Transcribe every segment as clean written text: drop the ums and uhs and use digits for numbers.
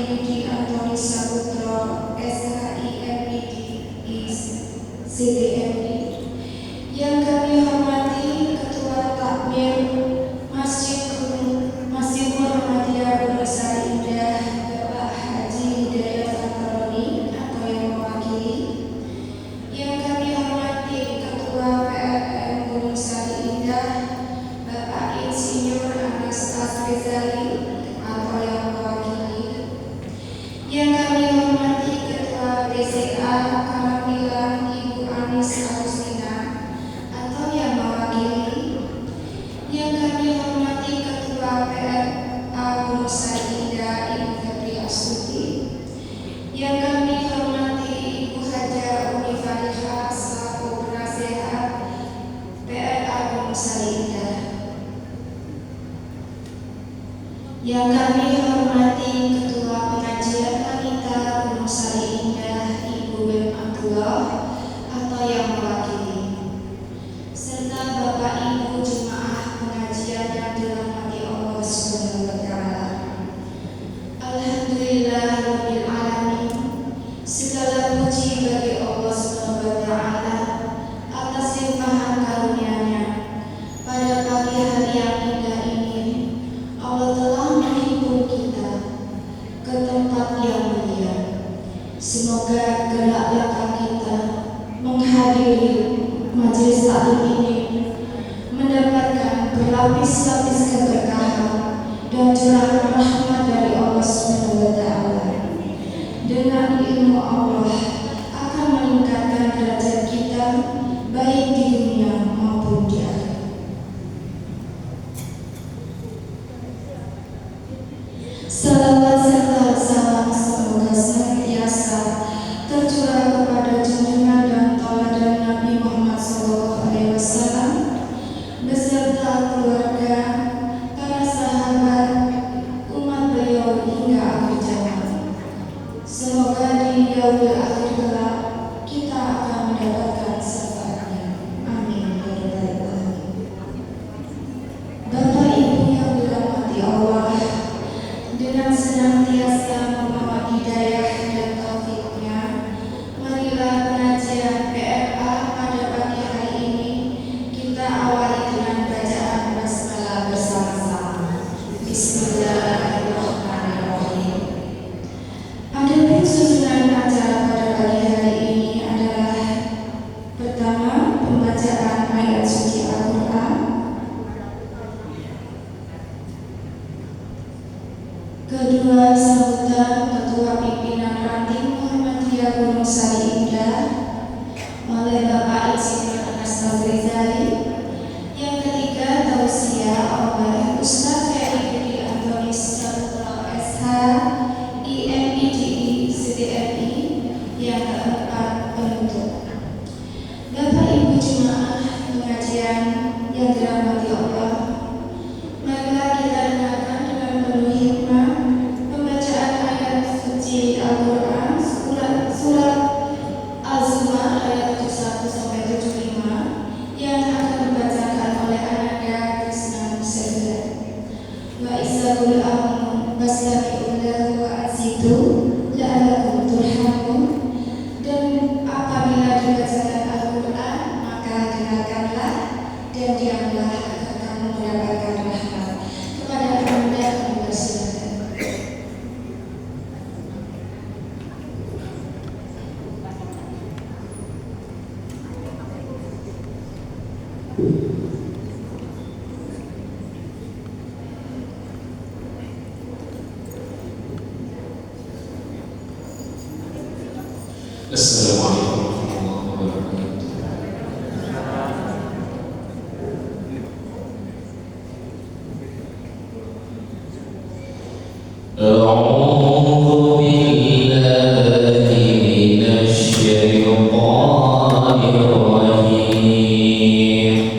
Yudi Antoni Saputra SHIMID CDMI. Yang kami hormati Ketua Takmir Masjid Muhammadiyah Gunung Sari Indah Bapak Haji Hidayat Fataroni atau yang mewakili. Yang kami hormati Ketua PLN Gunung Sari Indah Bapak Insinyur Anastas Rizali atau yang mewakili. Yang kami hormati Ketua BCA Kamamilan Ibu Anis Agustina atau yang mewakili. Yang kami hormati Ketua PLA Gunung Sari Indah Ibu Febri Astuti. Yang kami hormati Ibu Haja Umi Farihah selaku penasehat PLA Gunung Sari Indah. Yang kami hormati Ketua Pengajian Wanita Gunung Sari Indah Ibu Wim Abdullah atau yang mewakili, serta Bapak Ibu jemaah pengajian yang dirahmati Allah Subhanahu wa taala. Alhamdulillahirabbil alamin. Segala puji bagi Allah Subhanahu wa taala atas limpahan karunia-Nya. Pada pagi hari yang indah ini, Allah telah menghimpun kita ke tempat yang mulia. Semoga gerak langkah kita menghadiri majelis taklim ini mendapatkan berlapis-lapis keberkahan dan curahan rahmat dari Allah Subhanahu wa taala. Dengan ilmu Allah akan meningkatkan derajat kita baik di dunia maupun di akhirat. Salawat serta salam semoga senantiasa tercurah kepada junjungan dan tauladan Nabi Muhammad SAW beserta keluarga, para sahabat, umat beliau hingga akhir zaman. Semoga di yaumil akhir kelak kita akan mendapatkan syafaatnya. Amin ya rabbal alamin. Bapak Ibu yang dirahmati Allah, dengan senantiasa memohon hidayah dan taufiknya, marilah pengajian PLA pada pagi hari ini kita awali dengan bacaan basmalah bersama-sama. Bismillahirrahmanirrahim. Adapun susunan acara pada pagi hari ini adalah: pertama, pembacaan ayat suci Al-Quran. Kedua, sambutan Ketua Pimpinan Ranting Muhammadiyah Gunung Sari Indah oleh Bapak Insinyur Anastas Rizali. Yang ketiga, tausiah oleh Ustaz Yudi Antoni Saputra SH IMIDI CDMI. Yang keempat, penutup. Bapak Ibu jemaah pengajian yang dirahmati Allah, marilah kita dengarkan dengan penuh hikmah pembacaan ayat suci Al-Quran surat Az-Zumar ayat 71-75 yang akan dibacakan oleh Ananda Krishna Musenda. Wa isabul amun basyafi'ullah wa azidu la'alakum turhamun. Dan apabila dibacakan Al-Quran, maka dengarkanlah dan diamlah agar kamu mendapatkan rahmat. Kepada Anda kami persilakan. Assalamualaikum warahmatullahi wabarakatuh. A'udzu billahi minasy syaithanir rajim.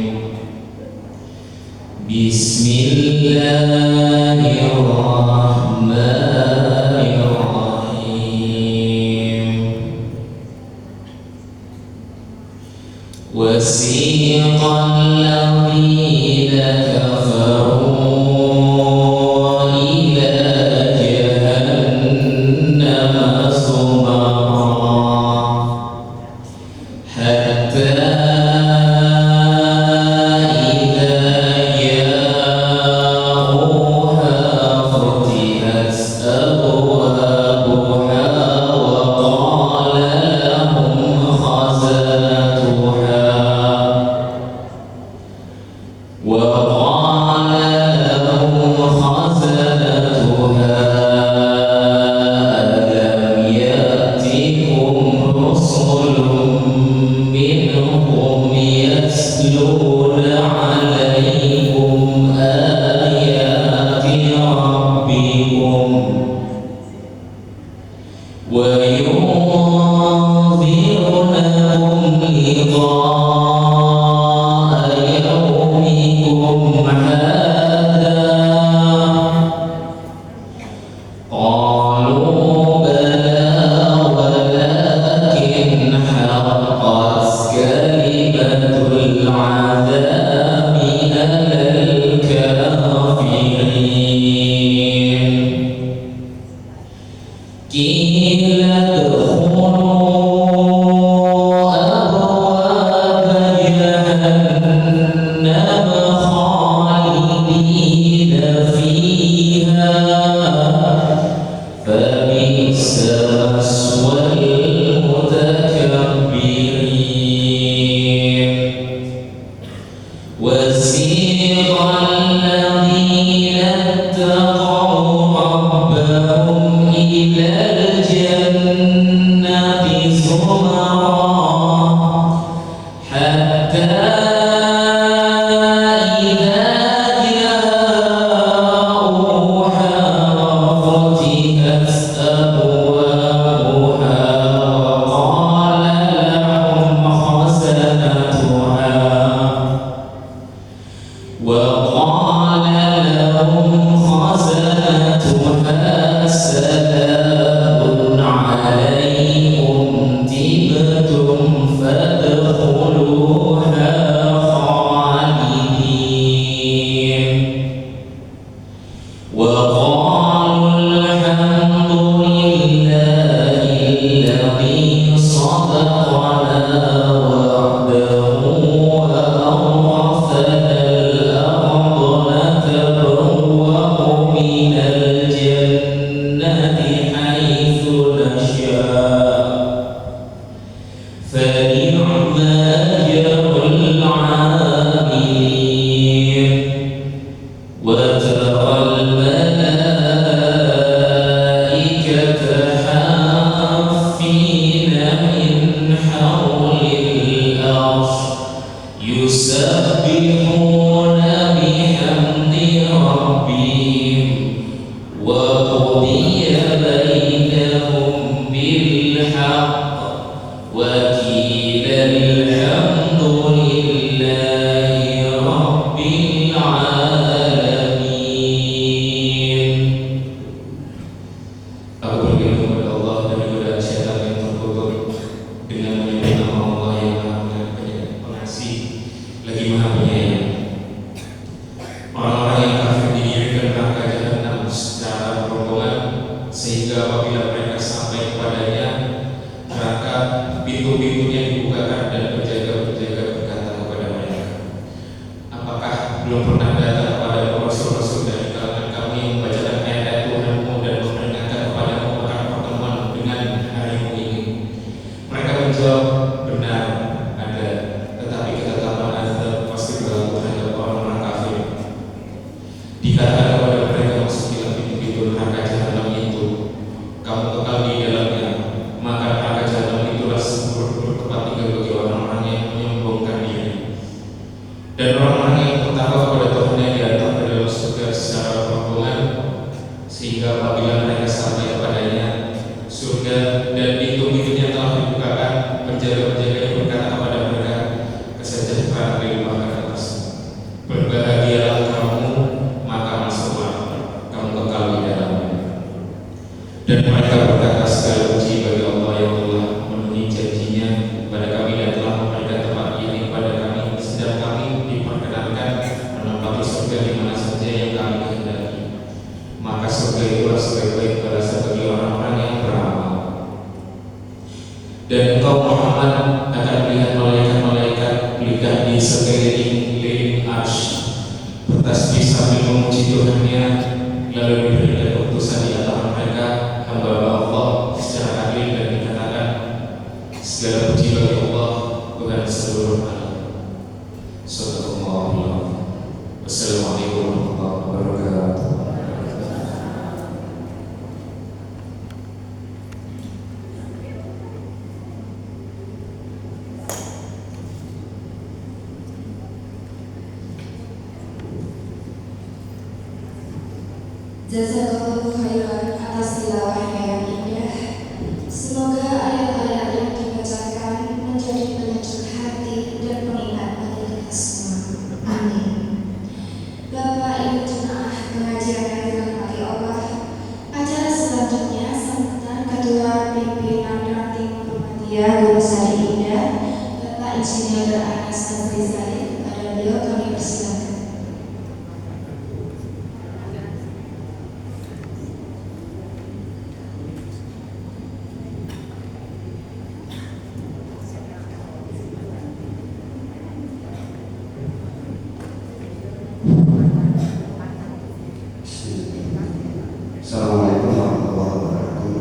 Bismillahirrahmanirrahim. وسيق الذين كفروا إلى جهنم وينذرونهم لقاء يومكم هذا قالوا بلى ولكن حقت كلمة العذاب على الكافرين قيل ادخلوا أبواب جهنم خالدين فيها فبئس مثوى المتكبرين وسيق الذين اتقوا ربهم إلى الجنة زمرا حتى إذا جاءوها وفتحت أبوابها وقال لهم خزنتها سلام عليكم طبتم فادخلوها خالدين وقالوا الحمد لله الذي صدقنا وعده وأورثنا الأرض نتبوأ من الجنة حيث نشاء فنعم أجر العاملين وترى الملائكة حافين من حول العرش يسبحون بحمد ربهم وقضي بينهم بالحق وقيل الحمد لله رب العالمين. Aku berlindung kepada Allah dari godaan syaitan yang terkutuk dengan menyebut nama Allah yang Maha Pengasih lagi Maha Penyayang. Orang-orang yang kafir didirikan neraka jahanam secara rombongan sehingga apabila mereka sampai kepadanya neraka pintu-pintunya dibukakan dan penjaga-penjaga berkata kepada mereka, apakah belum pernah datang kepada rasul-rasul dari kalangan kami yang membacakan ayat-ayat Tuhanmu dan memperingatkan kepadamu akan pertemuan dengan harimu ini? Mereka menjawab, benar ada, tetapi ketetapan azab pasti berlaku terhadap orang-orang kafir. Dikatakan kepada mereka, masukilah pintu-pintu neraka jahanam itu, kamu kekal di dalamnya, maka neraka jahanam itulah seburuk-buruk tempat tinggal bagi orang-orang yang menyombongkan diri. Dan orang-orang yang bertakwa kepada Tuhannya diantar ke dalam surga secara rombongan, sehingga apabila mereka sampai kepadanya surga dan pintu-pintunya telah dibukakan, penjaga-penjaganya berkata kepada mereka, kesejahteraan dilimpahkan atas, berbahagialah kamu, maka masuklah, kamu kekal di dalamnya. Dan mereka berkata, segala puji bagi Allah yang telah memenuhi janjinya kepada kami dan telah memberikan tempat ini kepada kami, sedang kami diperkenankan menempati surga di mana saja yang kami kehendaki. Maka surga itulah sebaik-baik balasan bagi orang-orang yang beramal. Dan engkau Muhammad akan melihat malaikat-malaikat melingkar di sekeliling arsy bertasbih sambil memuji Tuhannya, lalu diberikan keputusan di antara mereka hamba-hamba Allah secara adil dan dikatakan, segala puji bagi Allah Tuhan seluruh alam. Assalamualaikum warahmatullahi wabarakatuh. Jazakallahu khairan atas tilawahnya yang indah. Insinyur Anas Nurrizali. Kepada beliau kami persilakan. Assalamualaikum warahmatullahi wabarakatuh.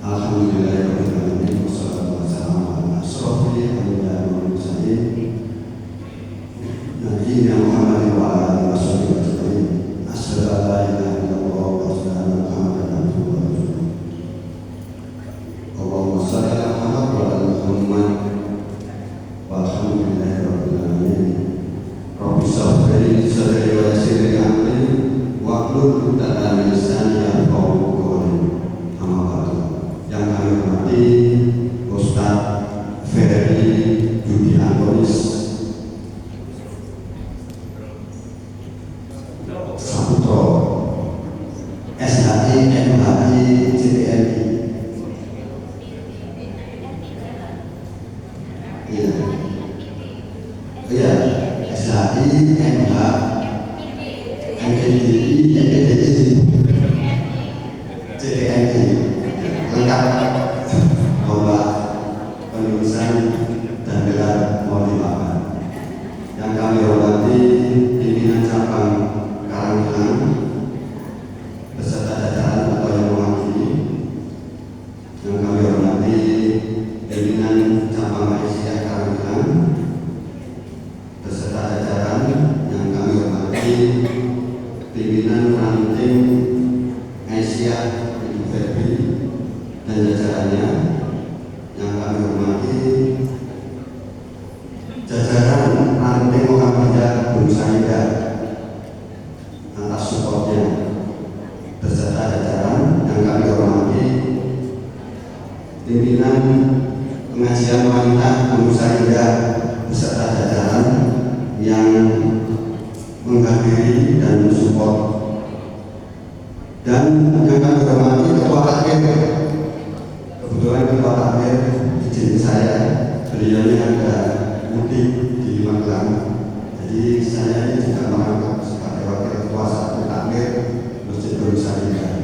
Alhamdulillahirabbil alamin wassalatu wassalamu ala asyrofil anbiya'i wal mursalin nabiyyina Muhammadin wa ala alihi washabihi ajmain. Asyhadu an la ilaha illallah wa asyhadu anna Muhammadan abduhu wa rasuluh. Allahumma shalli ala Muhammad wa ala ali Muhammad. Walhamdulillahirabbil alamin. Rabbi shrah li sadri wa yassir li amri wahlul 'uqdatam min lisani yafqahu qawli. Amma ba'du. Yang kami hormati Ustaz Ferry Yudi Antonis Saputro, SHI MHI CTNI. Iya, SHI MH MPDI CTNI lengkap lomba penulisan dan gelar motivasi. Yang kami hormati pimpinan cabang Karanghilang beserta jajaran atau yang mewakili. Yang kami hormati pimpinan cabang Malaysia Karanghilang beserta jajaran. Yang kami hormati pimpinan ranting Asia Ibu Febri dan jajarannya. Yang kami hormati jajaran ranting Muhammadiyah Gunung Saidah atas supportnya beserta jajaran. Yang kami hormati pimpinan pengajian wanita Gunung Saidah beserta jajaran yang menghadiri dan mensupport. Dan yang kami hormati ketua takmir. Kebetulan ketua takmir izin saya, beliau ini ada mudik di Magelang, jadi saya ini juga merangkap sebagai wakil ketua satu takmir Masjid Gunung Saidah.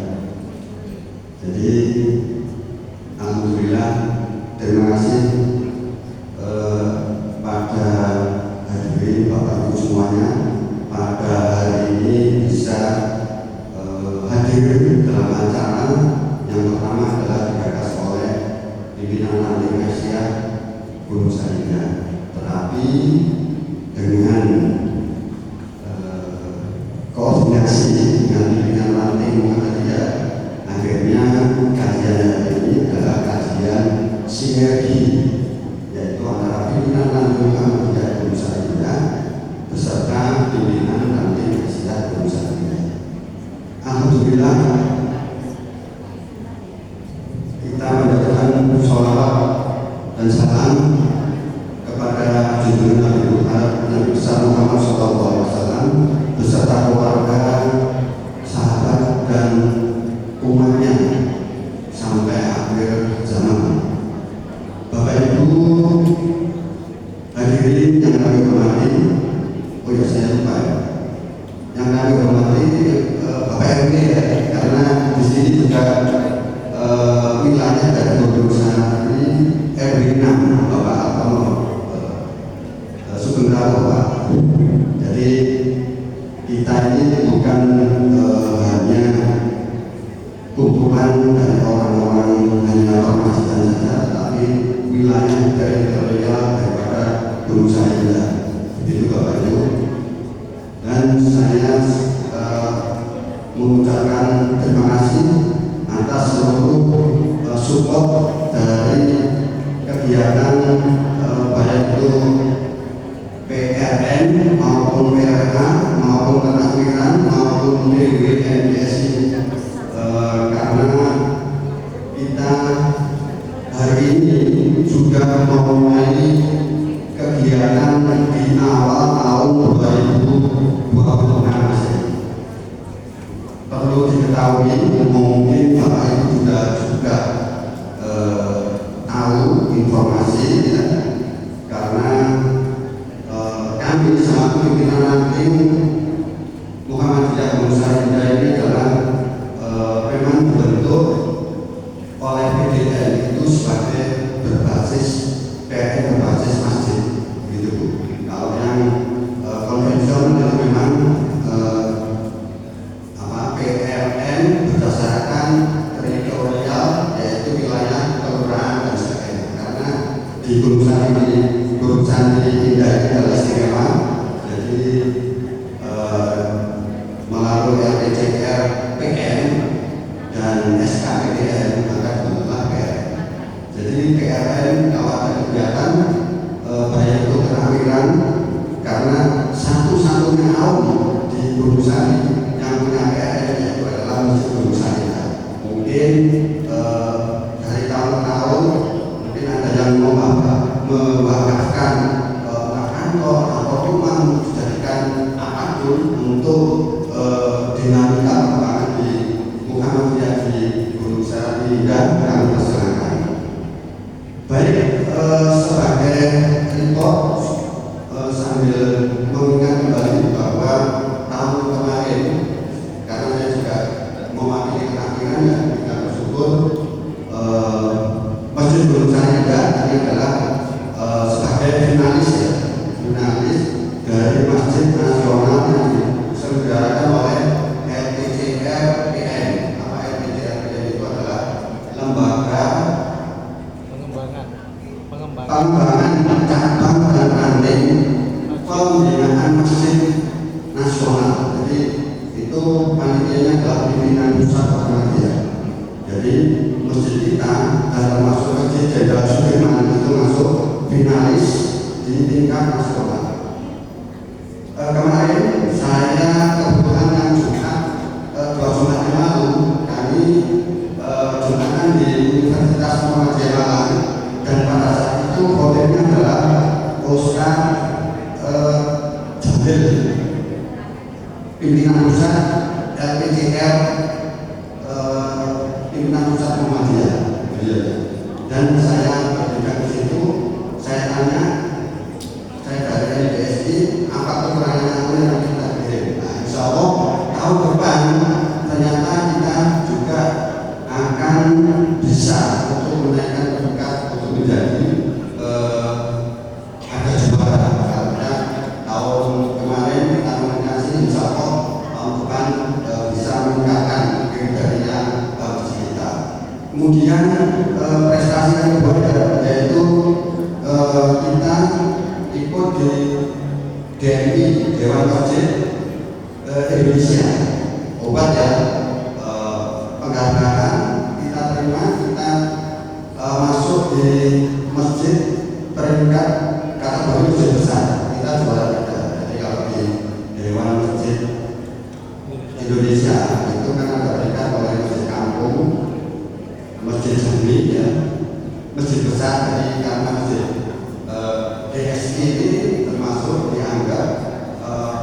Jadi alhamdulillah, terima kasih pada hadirin Bapak Ibu semuanya pada hari ini bisa hadir dalam acara yang pertama adalah digagas oleh pimpinan ranting Asia Gunung Saidah, tetapi dengan koordinasi dengan pimpinan ranting Muhammadiyah, akhirnya kajian hari ini adalah kajian sinergi, yaitu antara pimpinan ranting Muhammadiyah Gunung Saidah beserta pimpinan ranting Asia Gunung Saidah. Alhamdulillah, kita menjadikan sholawat dan salam kepada junjungan Nabi Muhammad Nabi besar Muhammad SAW beserta keluarga, sahabat dan umatnya sampai akhir zaman. Bapak Ibu hadirin yang kami hormati, oh ya saya lupa ya, yang kami hormati Bapak RW ya, karena di sini juga wilayah dari Gunung Saidah RW 6 Bapak Atono Sugeng Rawo Pak. Jadi kita ini bukan hanya kumpulan dari orang-orang hanya permasalahan saja, tetapi wilayah teritorial daripada Gunung Saidah. Begitu Bapak Ibu. Dan saya mengucapkan terima kasih atas seluruh support dari kegiatan baik itu PRN maupun PRK maupun ketakmiran maupun DWNDSI, karena kita hari ini sudah memulai kegiatan di awal tahun 2026. Perlu diketahui, mungkin Bapak Ibu juga tahu kami sama pimpinan ranting Muhammadiyah Gunung Sari ini adalah memang dibentuk oleh PDN itu sebagai berbasis PDN berbasis masjid gitu Bu. Kalau yang konvensional itu memang PLN berdasarkan teritorial, yaitu wilayah kelurahan dan sebagainya. Karena di Gunung Sari Indah ini adalah istimewa, jadi melalui LPCR PN dan SKPDN maka dibentuklah PLN. Jadi PLN kalau ada kegiatan baik itu keramaian, karena satu-satunya AUM di Gunung Sari yang punya PLN yaitu adalah Masjid Gunung Sari. Mungkin dari tahun ke tahun mungkin ada yang mewakafkan kantor atau rumah dijadikan apapun untuk dinamika perkembangan di Muhammadiyah di Gunung Sari dan kami persilakan. Baik, sebagai report sambil mengingat kembali bahwa tahun kemarin, karena saya juga mewakili keramaian dan kita bersyukur Masjid Gunung Sari ini adalah sebagai finalis dari Masjid Nasional yang diselenggarakan oleh LPCR PN. LPCR PN itu adalah lembaga pengembangan cabang dan ranting pembinaan masjid nasional. Jadi itu panitianya adalah pimpinan pusat Muhammadiyah. Jadi masjid kita dan termasuk Masjid Jenderal Sudirman itu masuk finalis di tingkat nasional. Kemarin saya kebetulan yang Jumat 2 Jumat yang lalu kami jumatan di Universitas Muhammadiyah Malang, dan pada saat itu hotelnya adalah Ustaz Jamil, pimpinan pusat LPCR, pimpinan pusat Muhammadiyah. Dan saya berbicara di situ, saya tanya, saya dari LPSI, apa kekurangan yang kita kirim? Nah, insya Allah tahun depan ternyata kita juga akan bisa untuk menaikkan peringkat untuk menjadi ada juara. Karena tahun kemarin kita mengasih, insya Allah tahun depan bisa meningkatkan kriteria bagus kita. Kemudian prestasi yang kedua yaitu kita ikut di DMI Dewan Masjid Indonesia. Obat ya, penghargaan kita terima, kita masuk di masjid peringkat kategori masjid besar, kita juara 3. Jadi kalau di Dewan Masjid Indonesia itu kan ada peringkat oleh masjid kampung, masjid jami ya, masjid besar. Jadi karena masjid DSI ini termasuk dianggap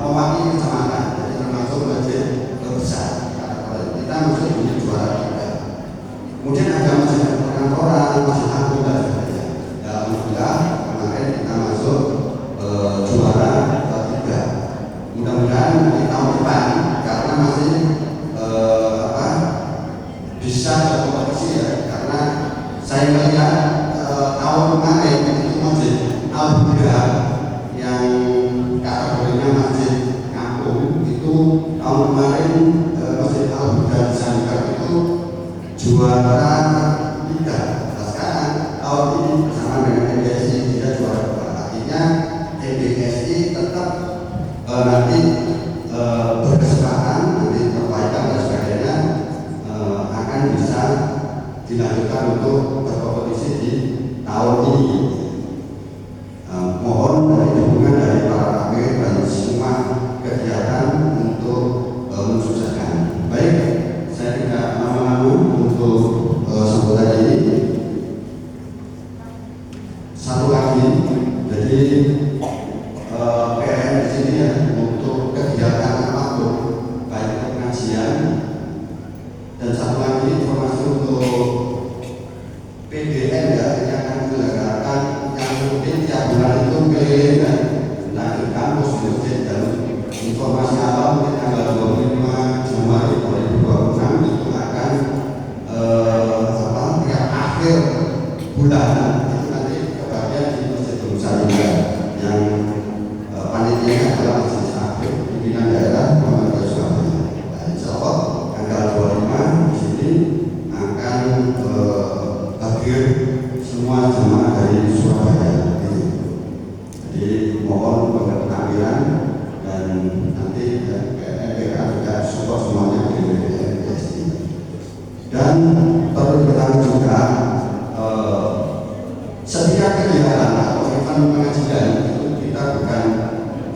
mewakili kecamatan, jadi termasuk masjid terbesar. Kita masuk di juara 3. Kemudian ada masjid perkantoran, masjid agung dan sebagainya. Ya, alhamdulillah kemarin kita masuk juara 3. Mudah-mudahan di tahun depan, karena masih bisa berkompetisi ya, karena saya melihat tahun kemarin itu masjid Al-Huda yang kategorinya masjid kampung itu tahun kemarin masjid Al-Huda di Sangkar itu juara 3. Nah, sekarang tahun ini bersama dengan MBSI dia juara 2. Artinya MBSI tetap nanti berkesempatan, nanti perbaikan dan sebagainya akan bisa dilanjutkan untuk berkompetisi di tahun ini. Mohon dari dukungan dari para takmir dan semua kegiatan untuk mensukseskan. Baik, saya tidak lama-lama untuk sambutan ini. Satu lagi, jadi PLN di sini ya, untuk kegiatan apapun, baik pengajian, dan satu lagi informasi untuk Dan perlu diketahui juga setiap kegiatan atau event pengajian itu kita bukan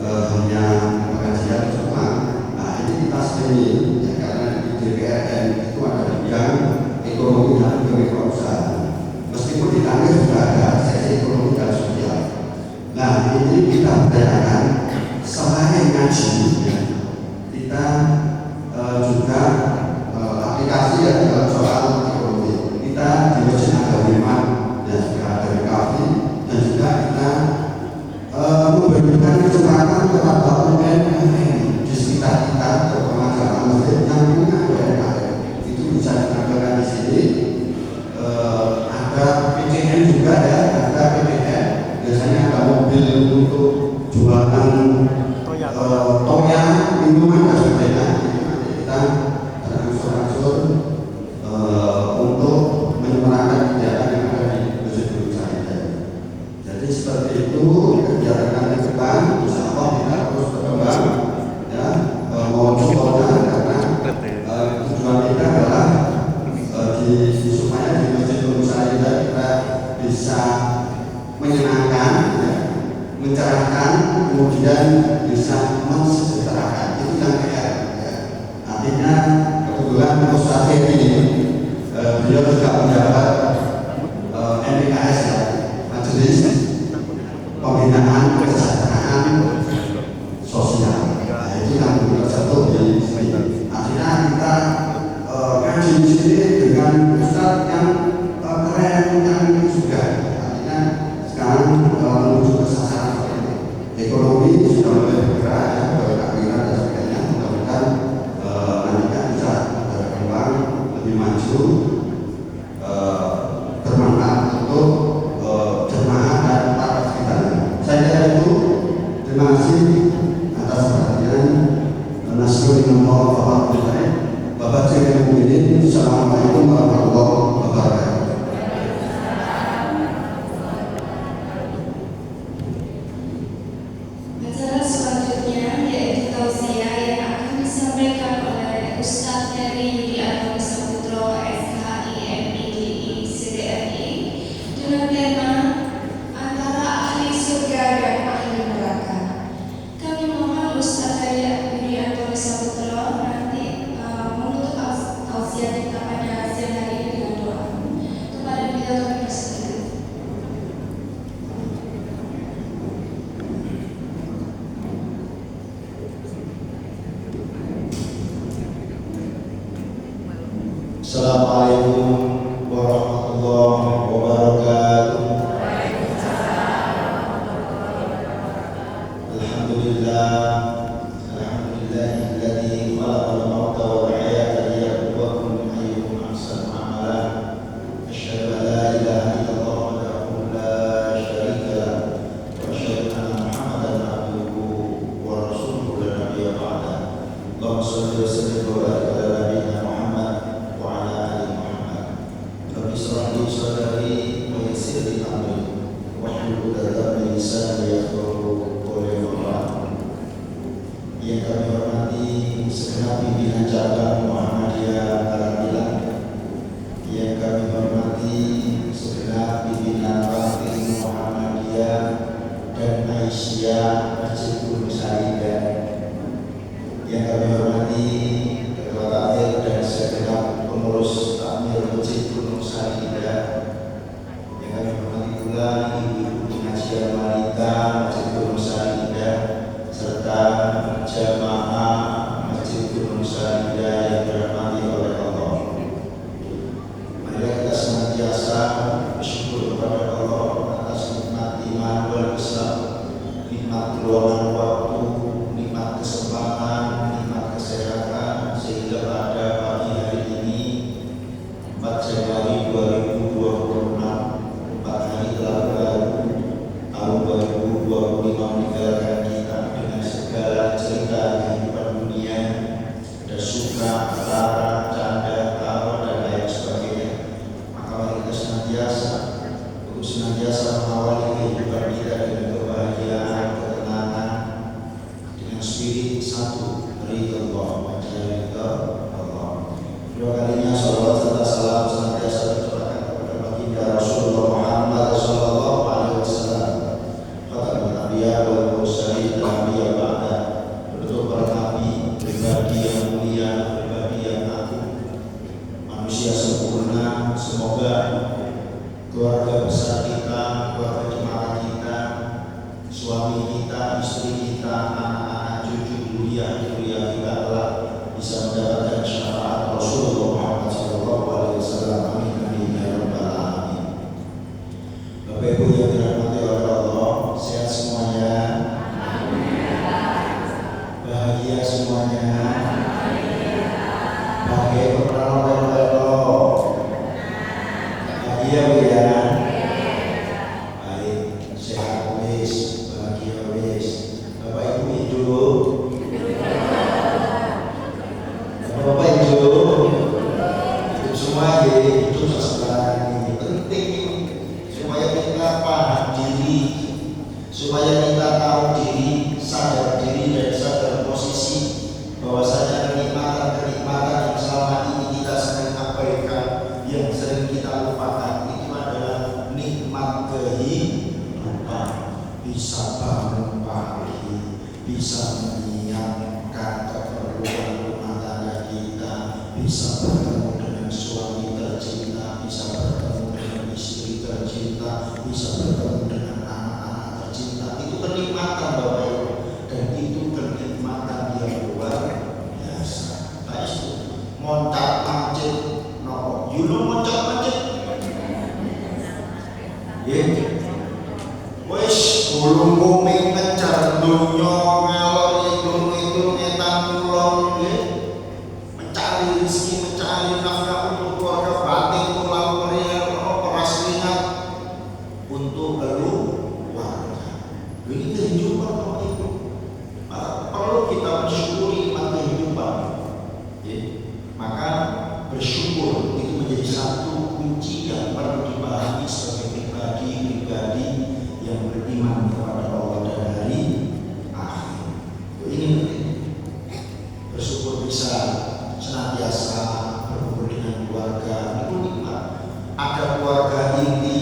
hanya pengajian semua. Nah ini kita sendiri ya, karena di DPRN itu ada bidang ekonomi dan kewirausahaan. Meskipun di Tangger juga ada sesi ekonomi dan sosial. Nah ini kita berdayakan selain ngaji ya, kita juga aplikasi ya dalam soal ekonomi. Kita di Masjid Al-Iman dan juga dari Kafi dan juga kita memberikan kesempatan kepada UMKM di sekitar kita terutama jamaah masjid yang punya UMKM itu bisa ditampilkan di sini. Ada PCN juga ya, ada PCN biasanya ada mobil untuk jualan toya, minuman dan sebagainya. Nanti kita berangsur-angsur untuk menyempurnakan kegiatan yang ada di Masjid Al-Iman. Jadi seperti itu kegiatan ke depan, insya Allah kita terus berkembang ya, mohon supportnya karena tujuan kita adalah supaya di Masjid Al-Iman kita bisa menyenangkan ya, mencerahkan, kemudian bisa mensejahterakan. Itu yang PR ya. Artinya kebetulan Ustaz ini beliau juga menjabat MPKS ya, Majelis Pembinaan Kesejahteraan Sosial. Nah, itu yang terjatuh di sini. Artinya kita ngaji di sini dengan Ustaz yang keren, yang juga. Artinya sekarang menuju ke sasaran seperti itu. Ekonomi sudah mulai bergerak ya, berkeadilan dan sebagainya. Mudah-mudahan nantinya bisa berkembang lebih maju, bermanfaat untuk jemaah dan para sekitarnya. Saya kira itu. Terima kasih atas perhatian. Nasrullah Bapak Sekjen Mukminin. Assalamualaikum warahmatullahi wabarakatuh. Acara selanjutnya yaitu tausiah yang akan disampaikan oleh Ustaz Heri Yudianto Saputro SHI MIDI CDMI dengan tema antara ahli surga dan ahli neraka. Kami mohon Ustaz Heri Yudianto Saputro nanti menutup tausiah kita pada siang hari ini dengan doa. Kepada beliau kami persilakan. Assalamualaikum warahmatullahi wabarakatuh. Alhamdulillah, alhamdulillahilladzi khalaqal mauta wal hayata liyabluwakum ayyukum ahsanu amala. Asyhadu an la ilaha illallah wahdahu la syarika lah wa asyhadu anna Muhammadan abduhu wa rasuluhu la nabiyya ba'da. Allahumma shalli wa sallim wa barik ala nabiyyina Muhammad wa ala ali Muhammad. Rabbi shrah li sadri wa yassir li amri wahlul 'uqdatam min lisani yafqahu qawli. Yang kami hormati segenap pimpinan cabang Muhammadiyah Al-Bilang, yang kami hormati segenap pimpinan Batin Muhammadiyah dan Aisyah Masjidul Musaidah, yang kami hormati Ketua Takmir dan segenap pengurus Takmir Masjidul Musaidah, yang kami hormati pula ibu-ibu pengajian wanita Masjidul Musaidah serta jamaah Masjidul Musaidah yang dirahmati oleh Allah. Marilah kita senantiasa bersyukur kepada Allah atas nikmat iman wal Islam, nikmat keluangan waktu, nikmat kesempatan, nikmat kesehatan, sehingga pada pagi hari ini 4 Januari 2026, 4 hari telah berlalu, tahun 2025 meninggalkan kita dengan segala cerita kehidupan dunia, ada suka, lara, canda, tawa dan lain sebagainya. Maka mari kita senantiasa mengawali kehidupan kita dengan kebahagiaan, ketenangan, dengan spirit satu, ridha Allah, mencari ridha Allah. Dua kalinya salawat serta salam semoga keluarga besar kita, keluarga jemaah kita, suami kita, istri kita, anak-anak, cucu, durian-durian kita telah bisa mendapatkan syafaat Rasulullah Muhammad SAW. Amin amin ya rabbal alamin. Bapak Ibu yang dirahmati oleh Allah, sehat semuanya, bahagia semuanya, bahagia berperan bahagia ya. Baik, sehat wis, bahagia wis. Bapak Ibu hidup. Bapak hidup semua ya, hidup seseorang ini penting supaya kita paham diri, supaya kita tahu diri, sadar diri dan sadar posisi bahwasanya kenikmatan yang selama ini kita sering abaikan, yang sering kita lupakan itu adalah nikmat kehidupan. Bisa bangun pagi, bisa menyiapkan keperluan rumah tangga kita, bisa bertemu dengan suami tercinta, bisa bertemu dengan istri tercinta, bisa bertemu dengan anak-anak tercinta. Itu kenikmatan Bapak Ibu, dan itu kenikmatan yang luar biasa. Nah itu moncat mancit, nopo, you know moncat mancit? Wes ulung kuming ngejar dunya ngalor ngidul ngetan kulon mencari rezeki, mencari nafkah untuk keluarga batin, pulang meriah, peras ringan untuk keluarga. Ini kehidupan Bapak Ibu. Perlu kita bersyukuri nikmat kehidupan. Maka bersyukur itu menjadi satu kunci yang perlu dipahami sebagai pribadi yang beriman kepada Allah dan hari akhir. Ini penting. Bersyukur bisa senantiasa berkumpul dengan keluarga, itu nikmat. Ada keluarga inti,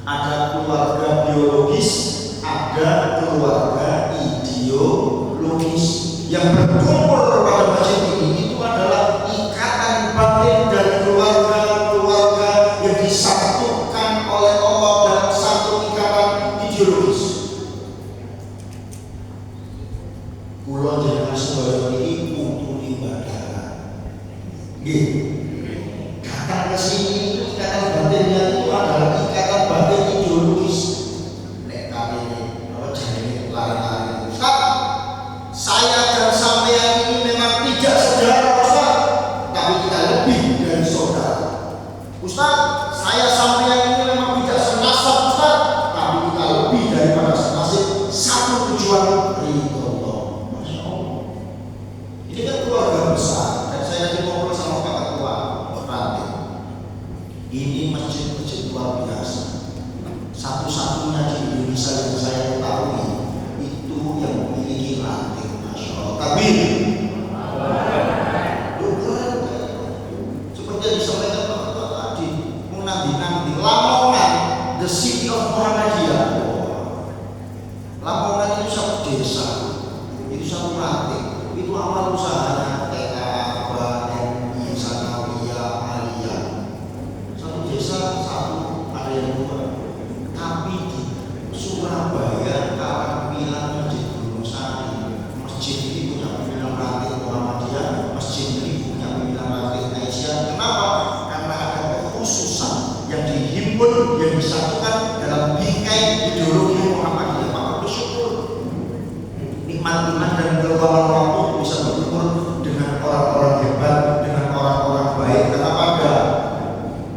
ada keluarga biologis, ada keluarga ideologis. Yang berkumpul pada masjid ini itu adalah ikatan batin dari keluarga-keluarga yang disatukan oleh Allah dalam satu ikatan ideologis. Kulo jangan sembarang ini untuk ibadah. Datang ke sini itu ikatan batinnya itu adalah ikatan batin ideologis. Nek kali ini apa jadi lari-lari. Saya dan sampean ini memang tidak saudara Ustaz, tapi kita lebih dari saudara. Ustaz, saya sampean ini memang tidak senasab Ustaz, tapi kita lebih daripada senasib. Satu tujuan ridho Allah. Masya Allah. Ini kan keluarga besar, dan saya lagi ngobrol sama Pak Ketua Ranting. Ini masjid-masjid luar biasa. Satu-satunya di Indonesia yang saya ketahui itu yang memiliki ranting. Masya Allah. Tapi seperti yang disampaikan Pak Ketua tadi, menanti-nanti Lamongan, the city of Muhammadiyah. Lamongan itu satu desa, itu satu ranting, itu awal usahanya TK, BNI, Sanawiyah, Aliyah. Satu desa, satu ada yang dua. Tapi di Surabaya, Karangpilang, Masjid Gunung Sari, masjid ini punya pimpinan ranting Muhammadiyah, masjid ini punya pimpinan ranting Aisyah. Kenapa? Karena ada kekhususan yang dihimpun, yang disatukan dalam bingkai ideologi Muhammadiyah. Maka bersyukur nikmat-nikmat dan keluaran waktu bisa berkumpul dengan orang-orang hebat, dengan orang-orang baik. Karena pada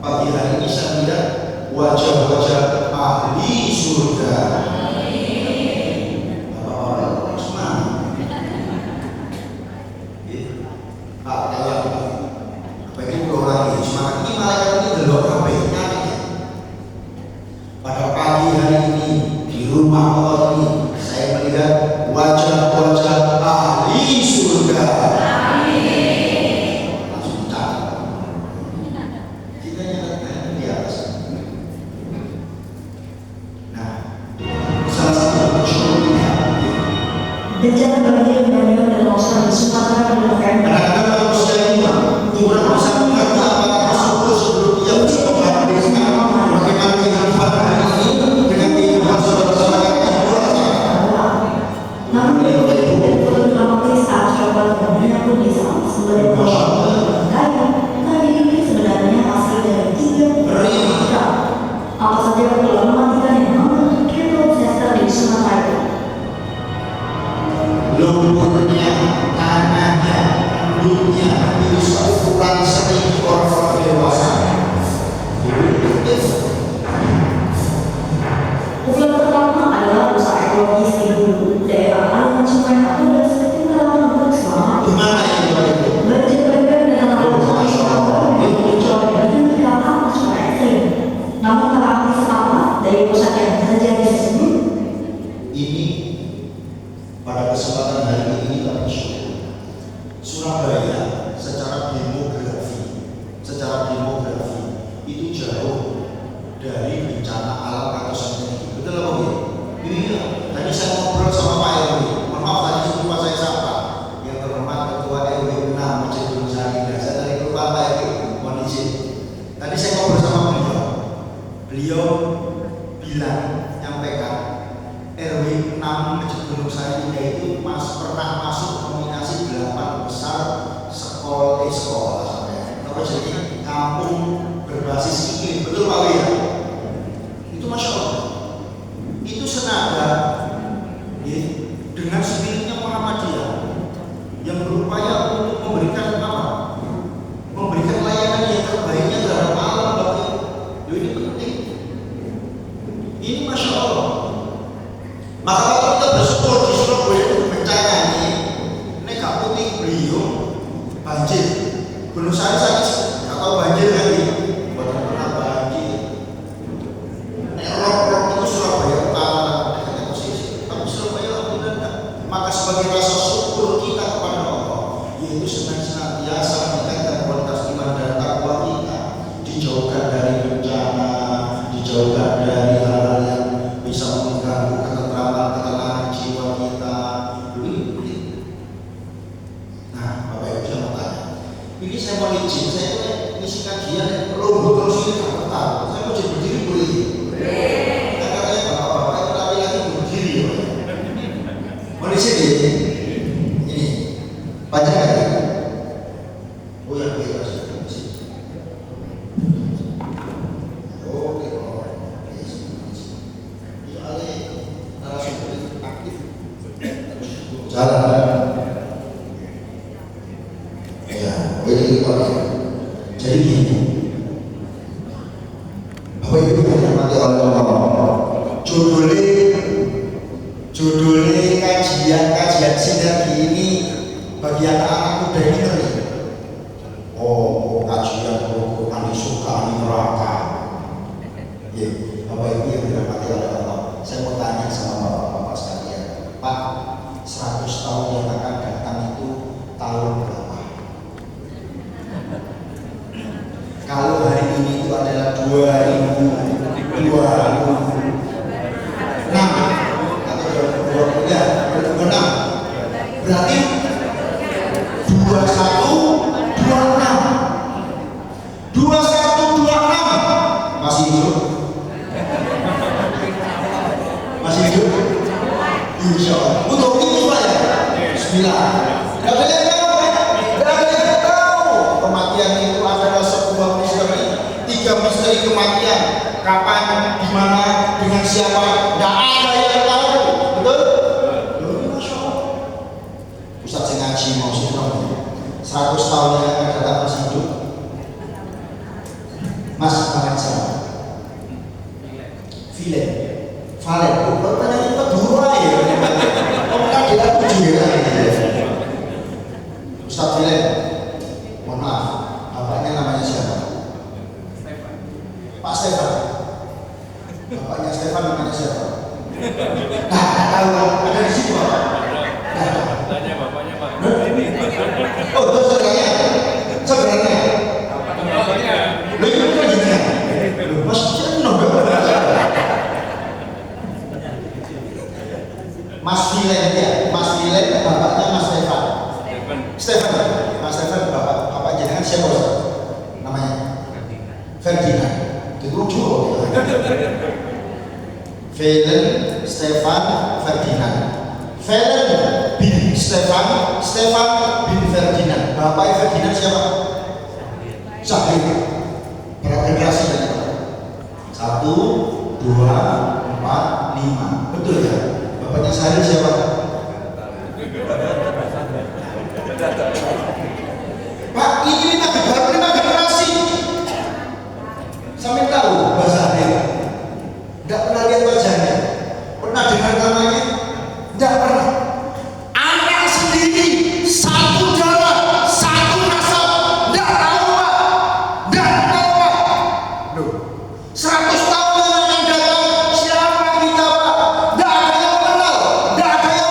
pagi hari ini saya melihat wajah-wajah ahli surga. Orang-orang semangat. Pak, kayak bagi orang ini semangat ini malaikat ini delok kabehnya. Pada pagi hari ini di rumah Allah ini saya melihat wajah-wajah ahli surga. Langsung catat. Kita nyatakan di atas. Nah, salah satu bersyukurnya. Rencana bagi Lembaga dan Australia Sumatera merupakan Anak-anak manusia ini kurang bisa mengerti apa tersebut sebelum dia mohon izin. Tadi saya ngobrol sama beliau. Beliau bilang, nyampaikan RW 6 Masjid Gunung Sari 3 itu pernah masuk nominasi 8 besar sekolah sampai. Apa jadi kampung berbasis iklim, betul Pak Wia? Itu Masya Allah. Itu senada ya, dengan spiritnya Muhammadiyah yang berupaya untuk memberikan apa? Memberikan layanan yang terbaiknya terhadap alam Bapak. Ini penting. Ini Masya Allah. Maka kalau kita bersyukur di Surabaya itu bencana ini gak putih beliau banjir. Gunung Sari sakit atau banjir lagi. Bukan pernah banjir. Rok itu Surabaya utara dengan posisi. Tapi Surabaya alhamdulillah enggak. Maka sebagai rasa syukur kita kepada Allah, yaitu senantiasa meningkatkan kualitas iman dan takwa kita, dijauhkan dari bencana, dijauhkan dari hal-hal yang bisa mengganggu ketenangan jiwa kita. Nah, Bapak Ibu saya mau tanya. Ini saya mau izin, saya ngisi kajian lombok terus ini gak betah. Saya mau jadi berdiri boleh? Katanya bapak-bapak itu laki-laki berdiri ya. Mau di sini? Ini banyak kan? Oh ya, kita sudah di sini. Oke, soalnya narasumber aktif jalan. Ya, ini jadi gini. Bapak Ibu yang dirahmati oleh Allah, judulnya kajian sinergi ini bagi anak-anak muda ini ngeri. Oh, kajian Quran suka neraka. Ya, Bapak Ibu yang dirahmati oleh Allah, saya mau tanya sama Bapak-bapak sekalian, Pak, 100 tahun yang akan datang itu tahun berapa? Kalau hari ini itu adalah 2026 atau 2026, berarti 2126 masih hidup? Masih hidup? Insya Allah. Untuk itu Pak ya? Bismillah. Gak ada yang tahu. Kematian itu adalah sebuah misteri. 3 misteri kematian. Kapan, di mana, dengan siapa? Gak ada yang tahu. Betul? Masya Allah. Ustaz yang ngaji mau sudah 100 tahun yang akan datang masih hidup. Mas, makan sama. Valen, pertanyaan itu dua ya. Kamu kan tidak tujuh ya. Ustaz Valen, mohon maaf, bapaknya namanya siapa? Pak Stefan. Bapaknya Stefan namanya siapa? Nah, tak tahu ada di situ Pak. Tanya bapaknya Pak. Oh, itu saudaranya. Saudaranya. Bapaknya. Lo itu kan gini kan? Mas Ceno Mas Vilen ya, Mas Vilen bapaknya Mas Stefan. Mas Stefan bapak jenengan siapa Ustaz? Namanya? Ferdinand. Itu lucu. Vilen Stefan Ferdinand. Vilen bin Stefan bin Ferdinand. Bapaknya Ferdinand siapa? Zahir. Berapa generasi tadi? 1, 2, 4, 5. Betul ya? Bapaknya Zahir siapa? Pak, ini 5 generasi. Sampai tahu Mbak Zahir? Enggak pernah lihat wajahnya. Pernah dengar namanya? Enggak pernah. Anak sendiri, satu darah, satu nasab. Enggak tahu Pak. Enggak tahu Pak. Loh, 100 tahun yang akan datang siapa kita Pak? Enggak ada yang kenal, enggak ada yang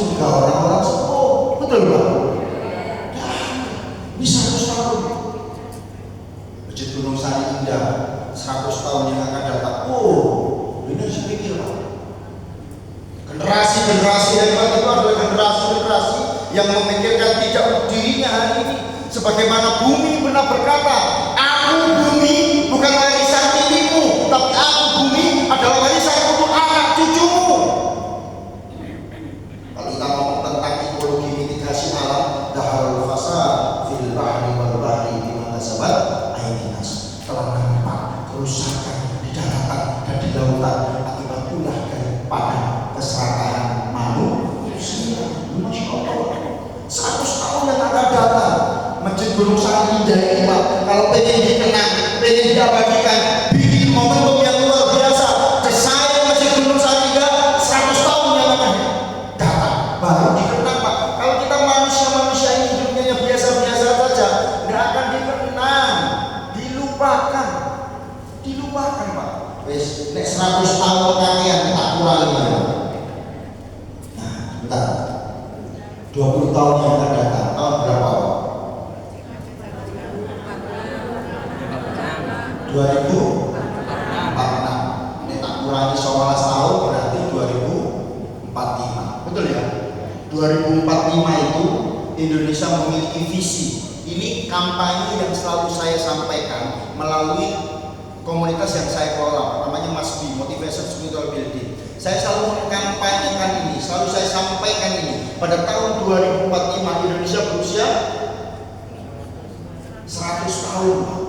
surga orang-orang sepuh. Betul Pak? Ini 100 tahun. Masjid Gunung Sari Indah 100 tahun yang akan datang. Ini harus dipikir Pak. Generasi-generasi hebat itu adalah generasi-generasi yang memikirkan tidak dirinya hari ini. Sebagaimana bumi pernah berkata, aku bumi bukan warisan tirimu, tapi aku bumi adalah warisan untuk anak cucumu. Kalau kita ngomong tentang ekologi mitigasi alam, daharul fasad fil bahri wal bahri bima kasabat aydinas, telah nampak kerusakan di daratan dan di lautan akibat ulah daripada keserakahan manusia. Masya Allah, 100 tahun yang akan datang Masjid Gunung Sari Indah ini Pak, kalau pengen dikenang, pengen diabadikan, bikin momentum yang luar biasa, desain Masjid Gunung Sari Indah 100 tahun yang akan datang baru dikenang Pak. Kalau kita manusia-manusia ini hidupnya biasa-biasa saja, nggak akan dikenang, dilupakan Pak. Wes, nek 100 tahun kakean tak kurang ya. Nah, bentar. 20 tahun yang akan datang, tahun berapa Pak? 2046. Ini tak kurangi 19 tahun berarti 2045. Betul ya? 2045 itu Indonesia memiliki visi. Ini kampanye yang selalu saya sampaikan melalui komunitas yang saya kelola, namanya MASBI, Motivation Spiritual Building. Saya selalu mengkampanyekan ini, selalu saya sampaikan ini. Pada tahun 2045 Indonesia berusia 100 tahun.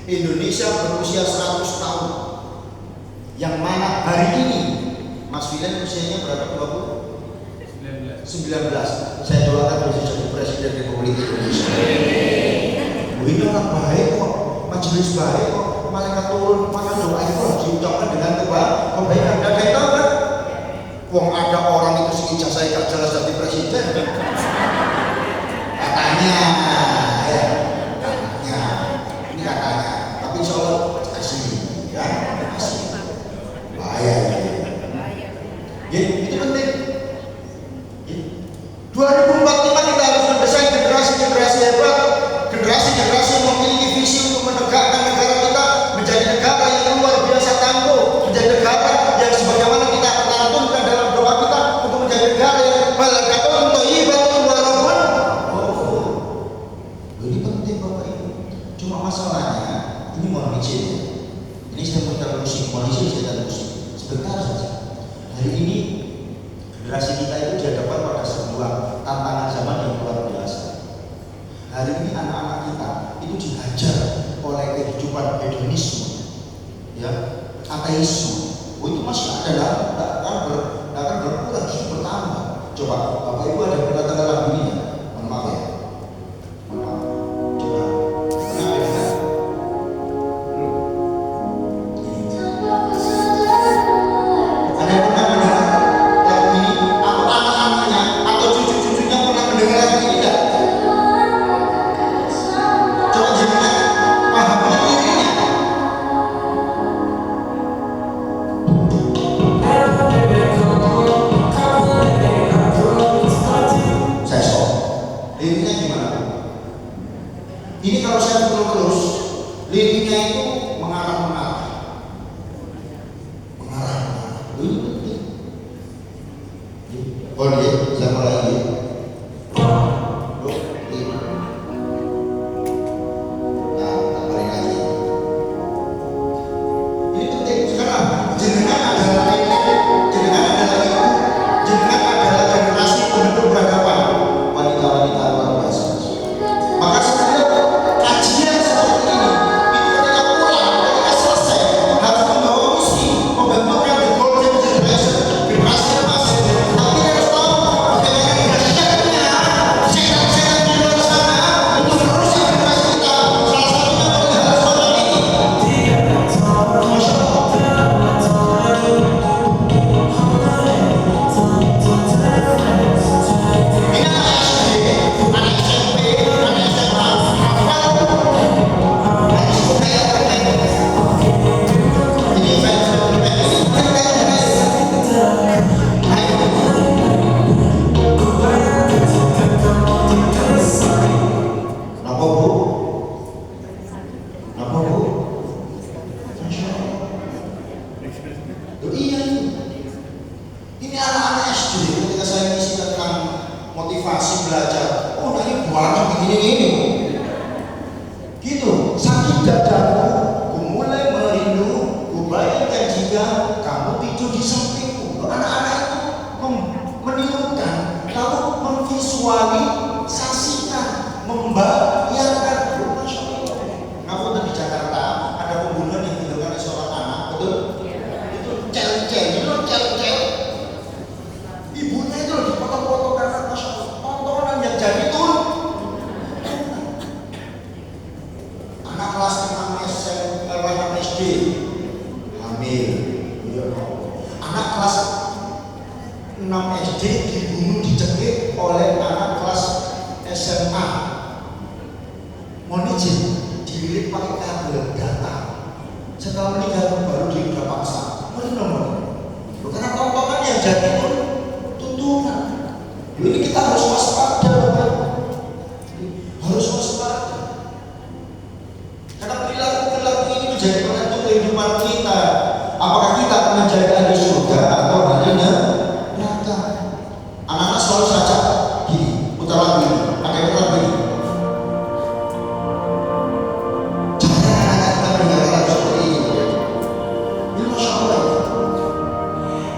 Indonesia berusia 100 tahun. Yang mana hari ini Mas Filen usianya berapa? 19. Saya doakan bisa jadi Presiden Republik Indonesia. Ini orang baik kok, majelis baik kok, malaikat turun, maka doa itu harus diucapkan dengan kebaikan. Dan saya tahu kan, wong ada orang itu ijazah gak jelas jadi presiden. Katanya, ya, ini katanya. Tapi insya Allah asli, ya, asli. Bahaya ya. Itu penting. 2045 kita harus mendesain generasi-generasi hebat, generasi-generasi yang memiliki visi untuk menegakkan negara kita menjadi negara yang luar biasa tangguh, menjadi negara yang sebagaimana kita lantunkan dalam doa kita untuk menjadi negara yang balaghatun thayyibatun wa rabbun. Ini penting Bapak Ibu. Cuma masalahnya ini mohon izin. Ini saya putar musik, mohon izin saya putar musik sebentar saja. Hari ini generasi kita itu dihadapkan pada sebuah tantangan zaman yang luar biasa. Hari ini anak-anak kita itu dihajar oleh kehidupan hedonisme, ya, ateisme. Itu masih ada, akan berkurang, justru bertambah. Coba Bapak Ibu ada pendatang lagu ini ya? Mohon maaf ya. Mohon maaf. Coba. Pernah dengar? Ada yang pernah mendengar lagu ini? Atau anak-anaknya atau cucu-cucunya pernah mendengar lagu ini enggak? Coba jangan paham liriknya. Saya stop. Liriknya gimana? Ini kalau saya terus, liriknya itu mengarah-mengarah. Ini penting. Boleh, saya mulai lagi. Nah, kita balik lagi. Ini penting. Sekarang jenengan adalah ibu, jenengan adalah generasi penutup peradaban, wanita-wanita luar biasa. Maka setiap kajian seperti ini, itu ketika pulang, ketika selesai, harus membawa misi, membentukkan the golden generation, generasi emas. Tapi kita harus tahu bagaimana generasi panas begini-gini gitu. Sakit dadaku, ku mulai merindu, ku bayangkan jika kamu tidur di sampingku. Anak-anak itu menirukan, lalu memvisualisasikan, membayangkan. Masya Allah. Ngapunten di Jakarta ada pembunuhan yang dilakukan oleh seorang anak, betul? Itu cel-cel, itu cel-cel. Ibunya itu dipotong-potong karena Masya Allah, tontonan yang jadi turun. Anak kelas 6 SD hamil. Anak kelas 6 SD dibunuh, dicekik oleh anak kelas SMA. Mohon izin, dililit pakai kabel data. Setelah meninggal baru dia paksa. Karena tontonan yang jadi pun tuntunan. Ini kita harus waspada, harus waspada. Karena perilaku ini menjadi penentu kehidupan kita. Apakah kita akan menjadi ahli surga atau ahli neraka? Anak-anak selalu saja gini, putar lagu ini, pakai putar lagu ini. Jangan kita mendengarkan lagu seperti ini. Ini Masya Allah.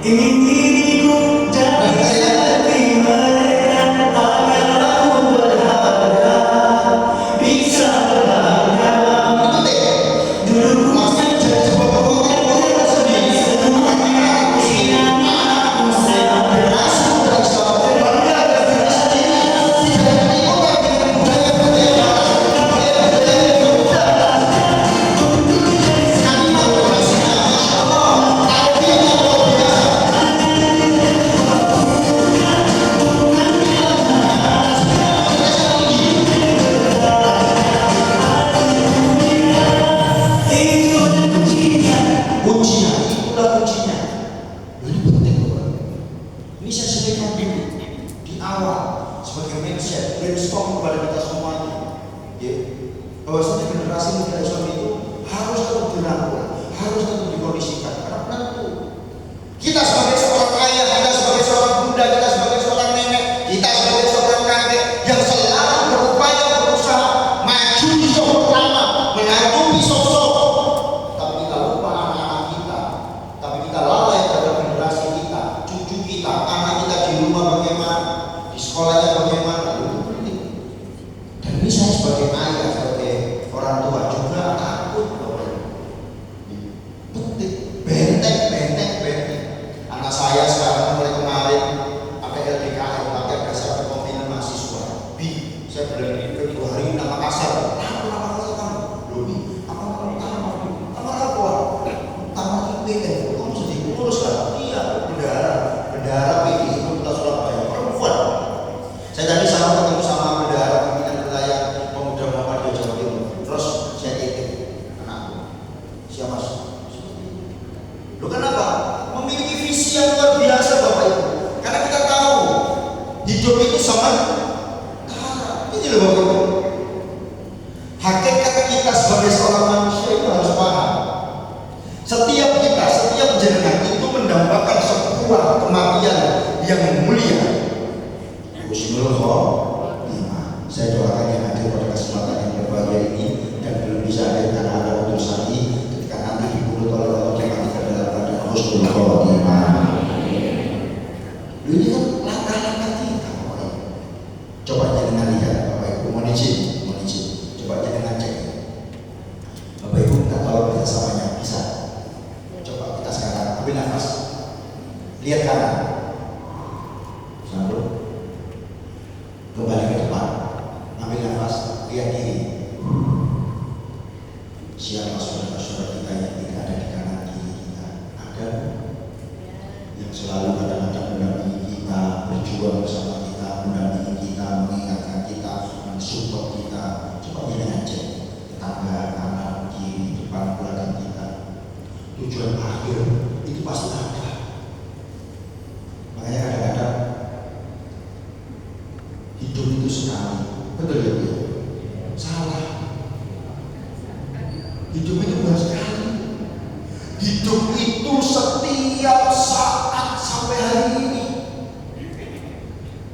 Ingin diriku jadi mereka agar aku berharga bisa berharga. Dulu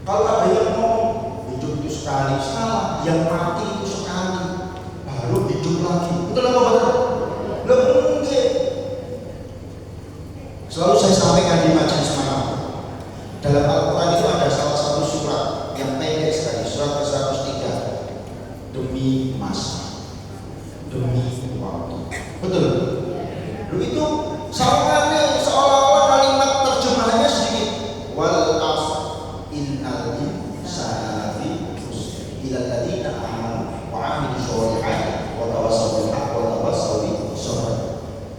kalau ada yang ngomong hidup itu sekali, salah. yang mati itu sekali baru hidup lagi. Betul apa betul? Belum mungkin. Selalu saya sampaikan di majelis malam. Dalam Al-Quran itu ada salah satu surat yang pendek sekali, surat ke-103. Demi masa, demi waktu. Betul? Lalu itu seolah-olah kalimat terjemahannya sedikit. Wal asr innal insana lafi khusr illa alladziina aamanu wa 'amilus sholihati wa tawassaw bil haqqi wa tawassaw bis sabr.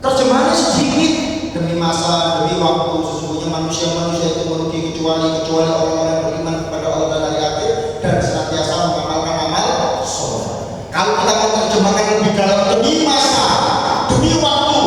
Terjemahannya sedikit. Demi masa, demi waktu, sesungguhnya manusia itu merugi kecuali orang-orang yang beriman kepada Allah dan hari akhir dan senantiasa mengamalkan amal soleh. Kalau kita mau terjemahkan lebih dalam, demi masa, demi waktu,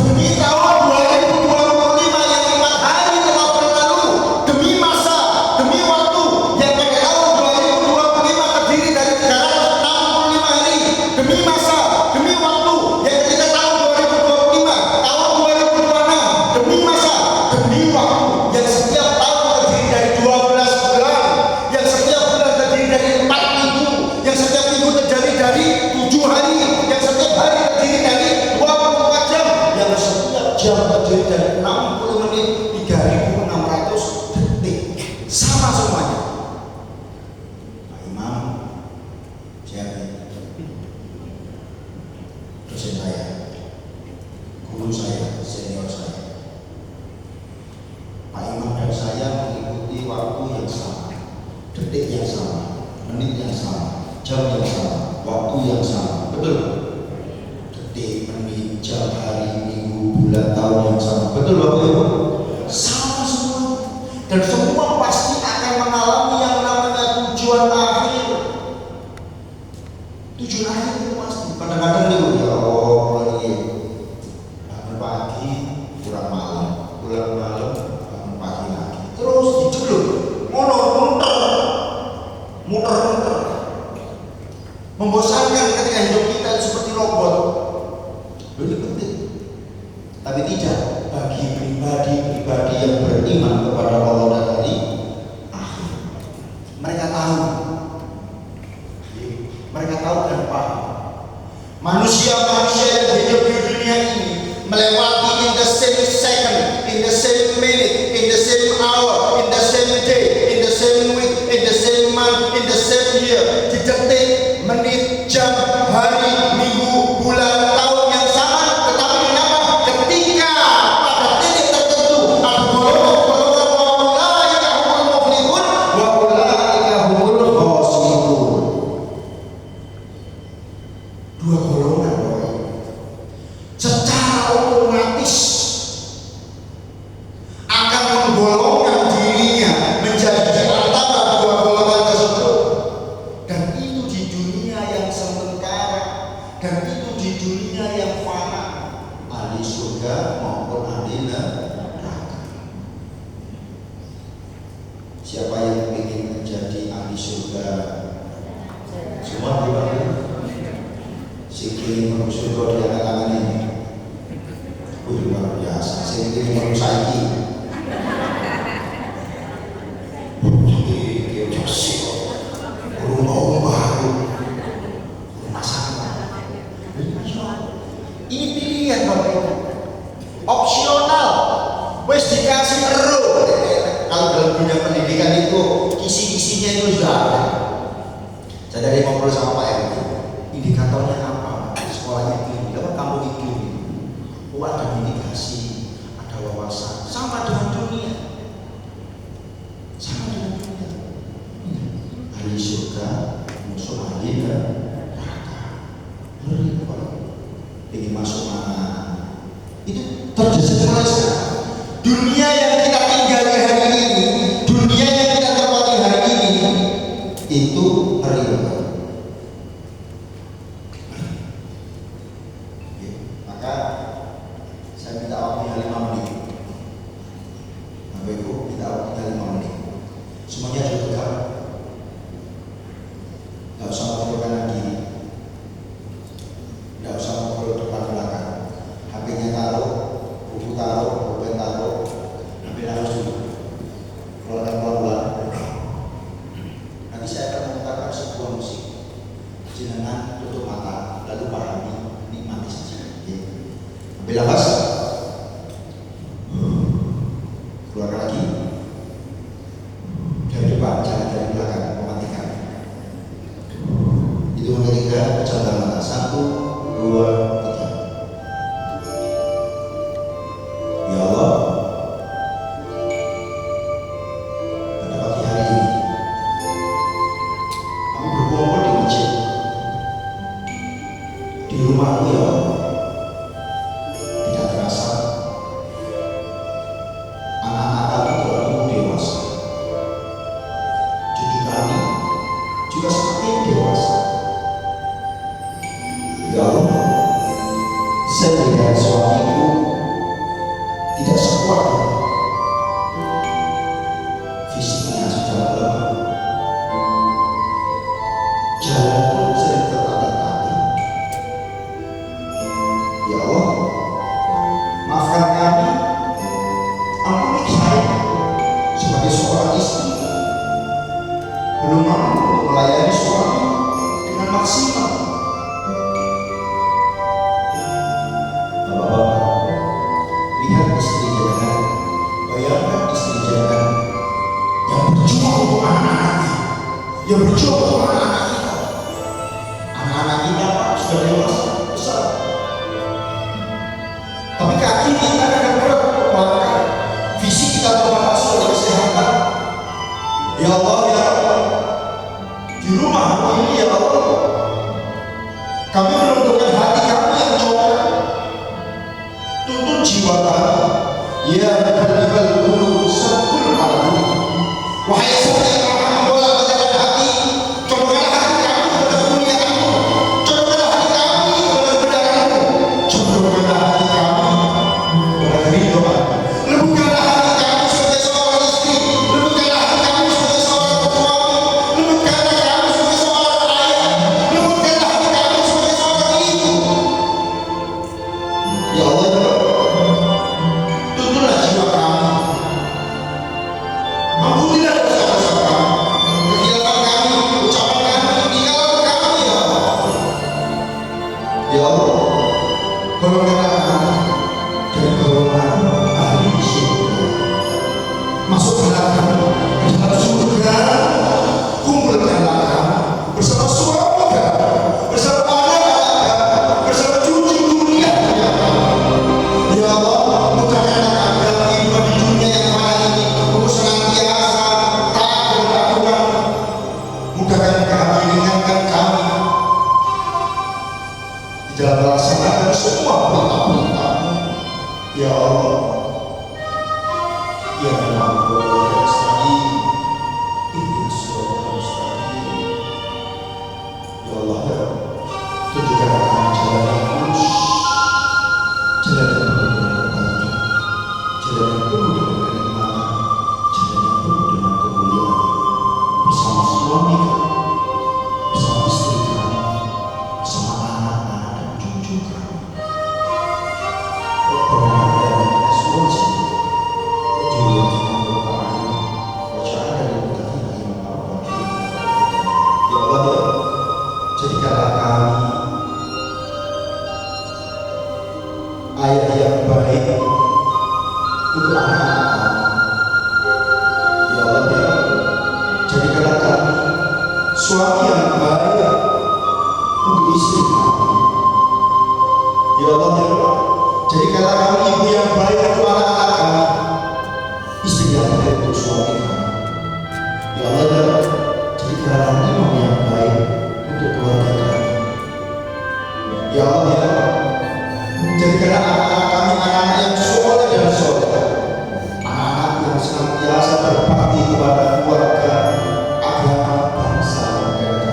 demi tahun 2025 yang 4 hari telah berlalu, demi masa, demi waktu yang pada tahun 2025 terdiri dari 365 hari, demi masa, demi waktu yang ketika tahun 2025, tahun 2026, demi masa, demi waktu yang setiap tahun terdiri dari 12 bulan, yang setiap bulan terdiri dari 4 minggu, yang setiap minggu terdiri dari 7 hari, yang setiap hari terdiri dari 24 jam, yang setiap jam terdiri dari 60 menit, 3.600 detik. Sama semuanya. Pak Imam, siapa? Dosen saya, guru saya, senior saya. Pak Imam dan saya mengikuti waktu yang sama, detik yang sama, menit yang sama, jam yang sama, waktu yang sama. Betul? Detik, menit, jam, hari, minggu, bulan, tahun yang sama. Betul Bapak Ibu? Sama semua. Dan semua pasti akan mengalami yang namanya tujuan akhir. Tujuan akhir itu pasti. Kadang-kadang itu ya Allah lagi bangun pagi, pulang malam, pulang malam, bangun pagi lagi. Terus diceluk, muter-muter. Membosankan ketika hidup kita seperti robot. Ini penting. Tapi tidak bagi pribadi-pribadi yang beriman kepada Allah dan hari akhir. Mereka tahu dan paham. Manusia-manusia yang hidup di dunia ini melewati in the same second, in the same minute, in the same hour, in the same day, in the same week, in the same month, in the same year, di detik, menit, jam, hari, minggu, bulan, tahun yang sama. Tetapi kenapa? Ketika pada titik tertentu ada golongan ulaika humul muflihun wa ulaika humul khasirun. Dua golongan secara otomatis akan menggolongkan dirinya menjadi di antara dua golongan tersebut, dan itu di dunia yang sementara, dan itu di dunia yang fana, ahli surga maupun ahli neraka. Siapa yang ingin menjadi ahli surga? Semua dibantu. Sikili menurut surga di anak-anak ini. Luar biasa. Sikili menurut saiki. Ini pilihan Bapak Ibu. Opsional. Wes dikasih ero. Kalau dalam dunia pendidikan itu kisi-kisinya itu sudah ada. Saya dari ngobrol sama Pak RT. Indikatornya apa? Sekolahnya ini, dapat kampung itu. Oh, ada mitigasi, ada wawasan, sama dengan dunia. Sama dengan dunia. Ahli surga, musuh ahli neraka. Ngeri kalau ingin masuk mana? Itu terjadi sekarang. Dunia yang kita tinggali hari ini, dunia yang kita tempati hari ini, itu ngeri banget. Maka saya minta waktunya 5 menit. Bapak Ibu, minta waktunya 5 menit. Semuanya juga nggak usah ngobrol kanan kiri, nggak usah ngobrol depan belakang. HP-nya taruh, buku taruh, pulpen taruh, HP taruh dulu. Keluarkan pelan-pelan. Nanti saya akan memutarkan sebuah musik. depan, jangan dari belakang, mematikan. Hitungan ketiga, pejamkan mata. 1, 2, 3. Ya Allah, pada pagi hari ini kami berkumpul di masjid, di rumahmu ya Allah. Tidak terasa anak-anak kami telah tumbuh dewasa, cucu kami juga semakin dewasa. Ya Allah, saya dan suamiku tidak sekuat ini. Fisiknya sudah lemah, jalan pun sering tertatih-tatih. Ya Allah, maafkan kami, ampuni saya sebagai seorang istri belum mampu untuk melayani suami dengan maksimal. Bapak-bapak, lihat istri jangan, bayangkan istri jangan yang berjuang untuk anak-anaknya, yang berjuang untuk anak-anak kita. Anak-anak kita Pak, sudah dewasa, besar, tapi kaki kita kadang berat untuk melangkah, fisik kita terbatas oleh kesehatan. Ya Allah, ya Allah, di rumah ini ya Allah, kami menentukan hati kami yang coba, tuntun jiwa kami. Ya muqallibal qulub sabbir qalbi. Wahai Sang yang Maha membolak-balikkan hati, cobakanlah hati kami kepada kemuliaan-Mu, cobakanlah hati kami kepada kebenaran-Mu, cobakanlah hati kami kepada keridhaan. Lembutkanlah hati kami sebagai seorang istri, lembutkanlah hati kami sebagai seorang suami, lembutkanlah kami sebagai seorang ayah, lembutkanlah hati kami sebagai seorang ibu. Ya Allah, tuntunlah jiwa kami, ampunilah dosa-dosa kami, kegiatan kami, ucapan kami, tinggalan kami ya Allah. Ya Allah, golongkanlah kami dari golongan ahli surga, masukkanlah kami ke dalam surga, kumpulkanlah kami bersama suami kami, bersama anak-anak kami, bersama cucu dunia ya Allah. Ya Allah, mudahkanlah kami dalam kehidupan di dunia yang mana ini untuk senantiasa taat dan melakukan. Mudahkan kami, ringankan kami di dalam melaksanakan semua perintah-perintah-Mu. Ya Allah, ya Allah, ya Mustaqim, ihdinas siratal mustaqim. Ya Allah, ya tunjukkanlah kami jalan yang lurus, jalan yang penuh dengan kebaikan, jalan yang penuh dengan kenikmatan, jalan yang penuh dengan kemuliaan, bersama suami kami, bersama istri kami, bersama anak-anak dan cucu kami. Rabbana hab lana min azwajina wa dhurriyyatina qurrata a'yun waj'alna lil muttaqina imama. Ya Allah, ya, jadikanlah kami ayah yang baik untuk anak-anak kami. Ya Allah, ya, jadikanlah kami suami yang baik untuk istri kami. Ya Allah, ya, jadikanlah kami ibu yang baik untuk anak-anak kami, istri yang baik untuk suami kami. Ya Allah, ya, jadikanlah kami imam yang baik untuk keluarga kami. Ya Allah, ya, jadikanlah anak-anak kami anak-anak yang soleh dan soleh, anak-anak yang senantiasa berbakti kepada keluarga, agama, bangsa, dan negara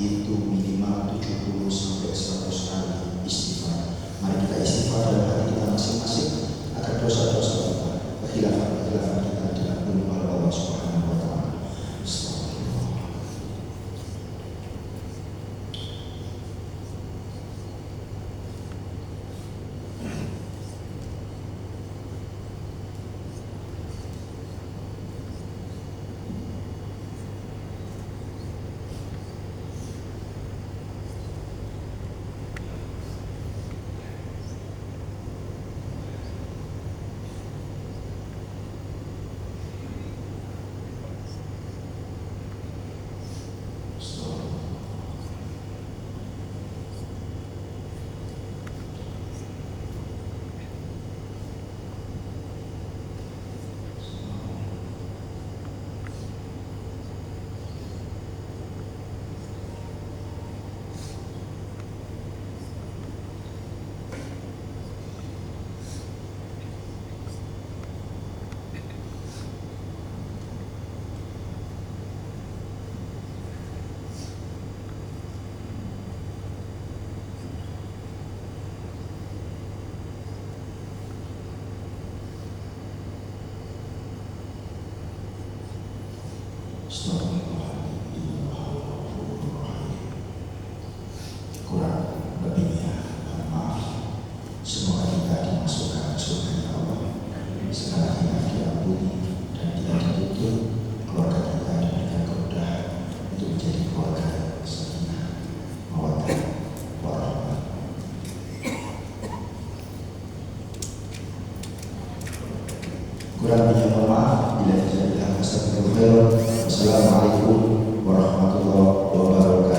itu minimal 70 sampai 100 kali istighfar. Mari kita istighfar dalam hati kita masing-masing agar dosa-dosa kita, kekhilafan-kekhilafan kita diampuni oleh Allah Subhanahu wa taala. Astagfirullah. Kurang lebihnya maaf. Semoga kita dimasukkan surga Allah. Segala kita diampuni dan tidak ditutup. Keluarga kita diberikan kemudahan untuk menjadi keluarga sakinah, mawaddah, warahmah. Kurang lebihnya maaf. Bila terjadi hal astagfirullah. Wassalamualaikum warahmatullahi wabarakatuh.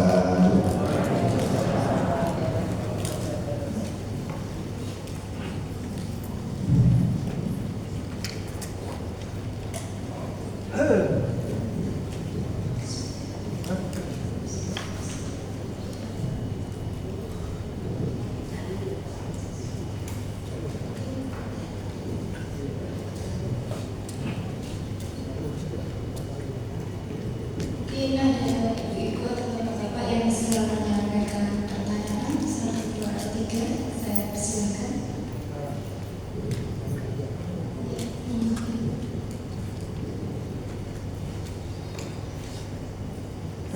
Mungkin ada ibu-ibu atau bapak-bapak yang bisa menyampaikan pertanyaan 1, 2, 3. Saya persilakan.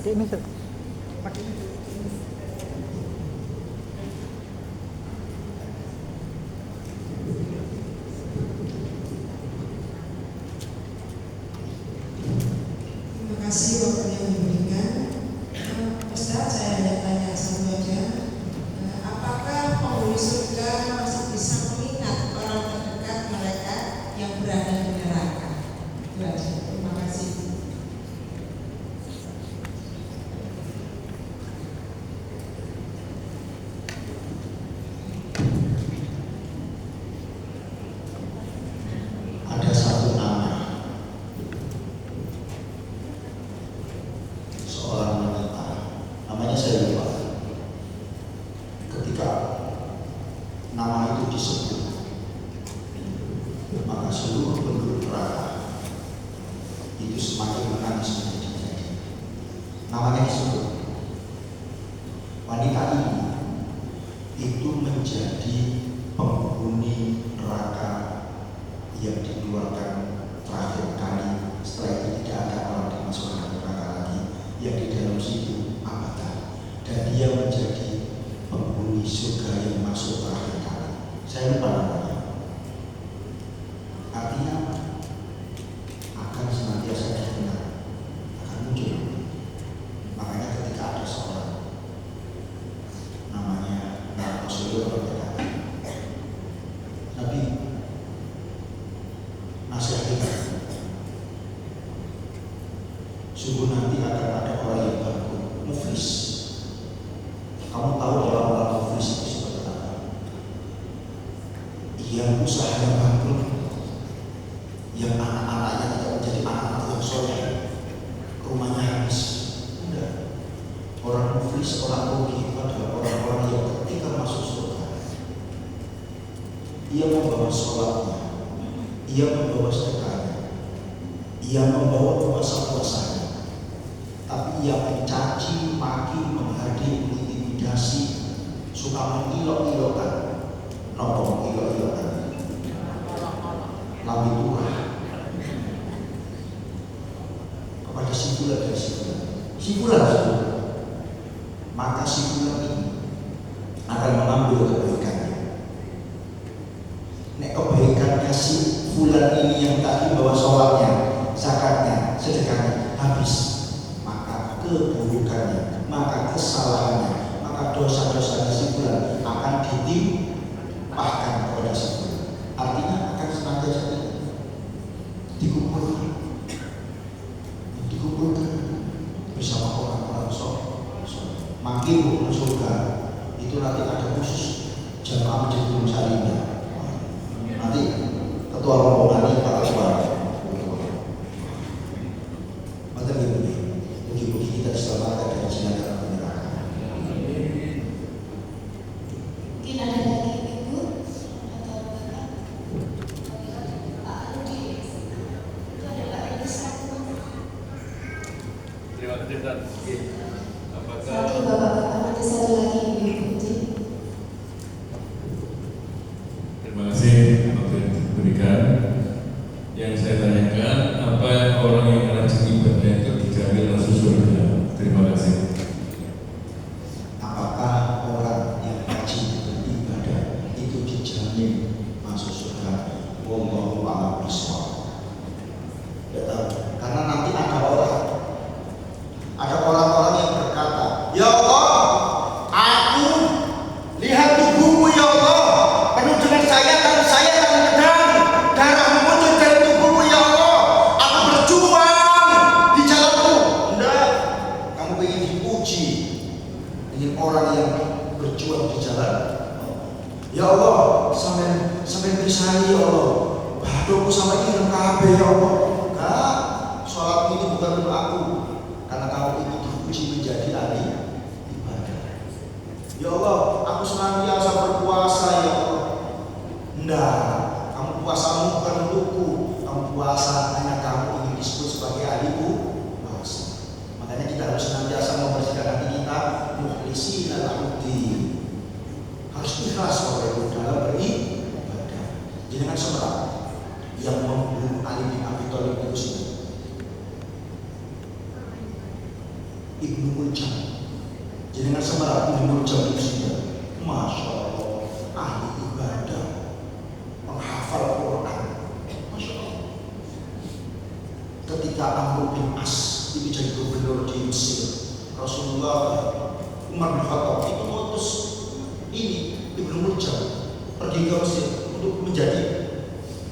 Terima kasih waktu yang diberikan. Ustaz, saya ada tanya satu aja. Apakah penghuni surga masih bisa mengingat orang terdekat mereka yang berada di neraka? Itu aja. Terima kasih. Ada satu nama seorang wanita, namanya saya lupa. Ketika nama itu disebut, maka seluruh penduduk neraka itu semakin menangis menjadi-jadi. Namanya disebut. Wanita ini itu menjadi penghuni neraka yang dikeluarkan terakhir kali. Setelah itu tidak ada orang dimasukkan ke neraka lagi, yang di dalam situ abadi, dan dia menjadi penghuni surga yang masuk terakhir kali. Saya lupa namanya. Artinya apa? Akan senantiasa dikenal, akan muncul. Makanya ketika ada seorang namanya Rasulullah berkata, Nabi nasihat kita, sungguh nanti akan ada orang yang bangkrut, muflis. Kamu tahu orang-orang muflis itu seperti apa? Yang usahanya bangkrut, yang anak-anaknya tidak menjadi anak-anak yang soleh, rumahnya habis. Udah. Orang muflis, orang rugi itu adalah orang-orang yang ketika masuk surga, ia membawa sholatnya, ia membawa sedekahnya, ia membawa puasa-puasanya, tapi ia mencaci, maki, menghardik, mengintimidasi, suka mengilok-ilokkan. Nopo mengilok-ilokkan? Lawi turah kepada simpulan dari simpulan, maka simpulan ini akan mengambil kebaikannya. Nek kebaikannya si bulan ini yang tadi bawa sholatnya, zakatnya, sedekahnya habis, maka keburukannya, maka kesalahannya, maka dosa-dosa si bulan akan ditimpahkan kepada si bulan. Artinya akan senantiasa dikumpulkan bersama orang-orang makin bukan surga. Itu nanti ada khusus jamaah Masjid Gunung Sarinah. Nanti ketua rombongan Pak Ketua maka mugi-mugi kita diselamatkan dari jinazah neraka. Mungkin ada lagi Ibu atau Bapak? Pak Rudi, itu ada Pak Rudi satu. Terima kasih Ustaz. Satu Bapak-bapak, nanti satu lagi Ibu Putri. Terima kasih waktu yang diberikan. Yang saya tanyakan, apa orang yang rajin ibadah itu dijamin masuk surga? Terima kasih. Apakah orang yang rajin beribadah itu dijamin masuk surga? Wallahu a'lam bishawab. Karena nanti ada orang-orang yang berkata, ya Allah, aku lihat tubuhmu ya Allah, penuh dengan sayatan dan pedang, darah mengucur dari tubuhmu ya Allah, aku berjuang di jalanmu. Enggak, kamu ingin dipuji, ingin orang yang berjuang di jalan. Ya Allah, sampai bersani ya Allah, badoku sama ireng kabeh ya Allah. Enggak, sholat ini bukan untuk aku, karena kamu ingin dipuji menjadi ahli ibadah. Ya Allah, aku senantiasa berpuasa ya Allah. Enggak, kamu puasamu bukan untukku, kamu puasa hanya kamu ingin disebut sebagai ahli puasa. Makanya kita harus senantiasa membersihkan hati kita, mukhlishina lahuddin. Harus ikhlas oleh dalam beribadah. Jangan semerah yang membunuh Ali bin Abi Thalib itu sendiri. Ibnu Muljam, jenengan semerah Ibnu Muljam itu sendiri. Masya Allah, ahli ibadah, penghafal Quran. Masya Allah. Ketika Amr bin As itu jadi gubernur di Mesir, Rasulullah Umar bin Khattab itu mengutus ini Ibnu Muljam pergi ke Mesir untuk menjadi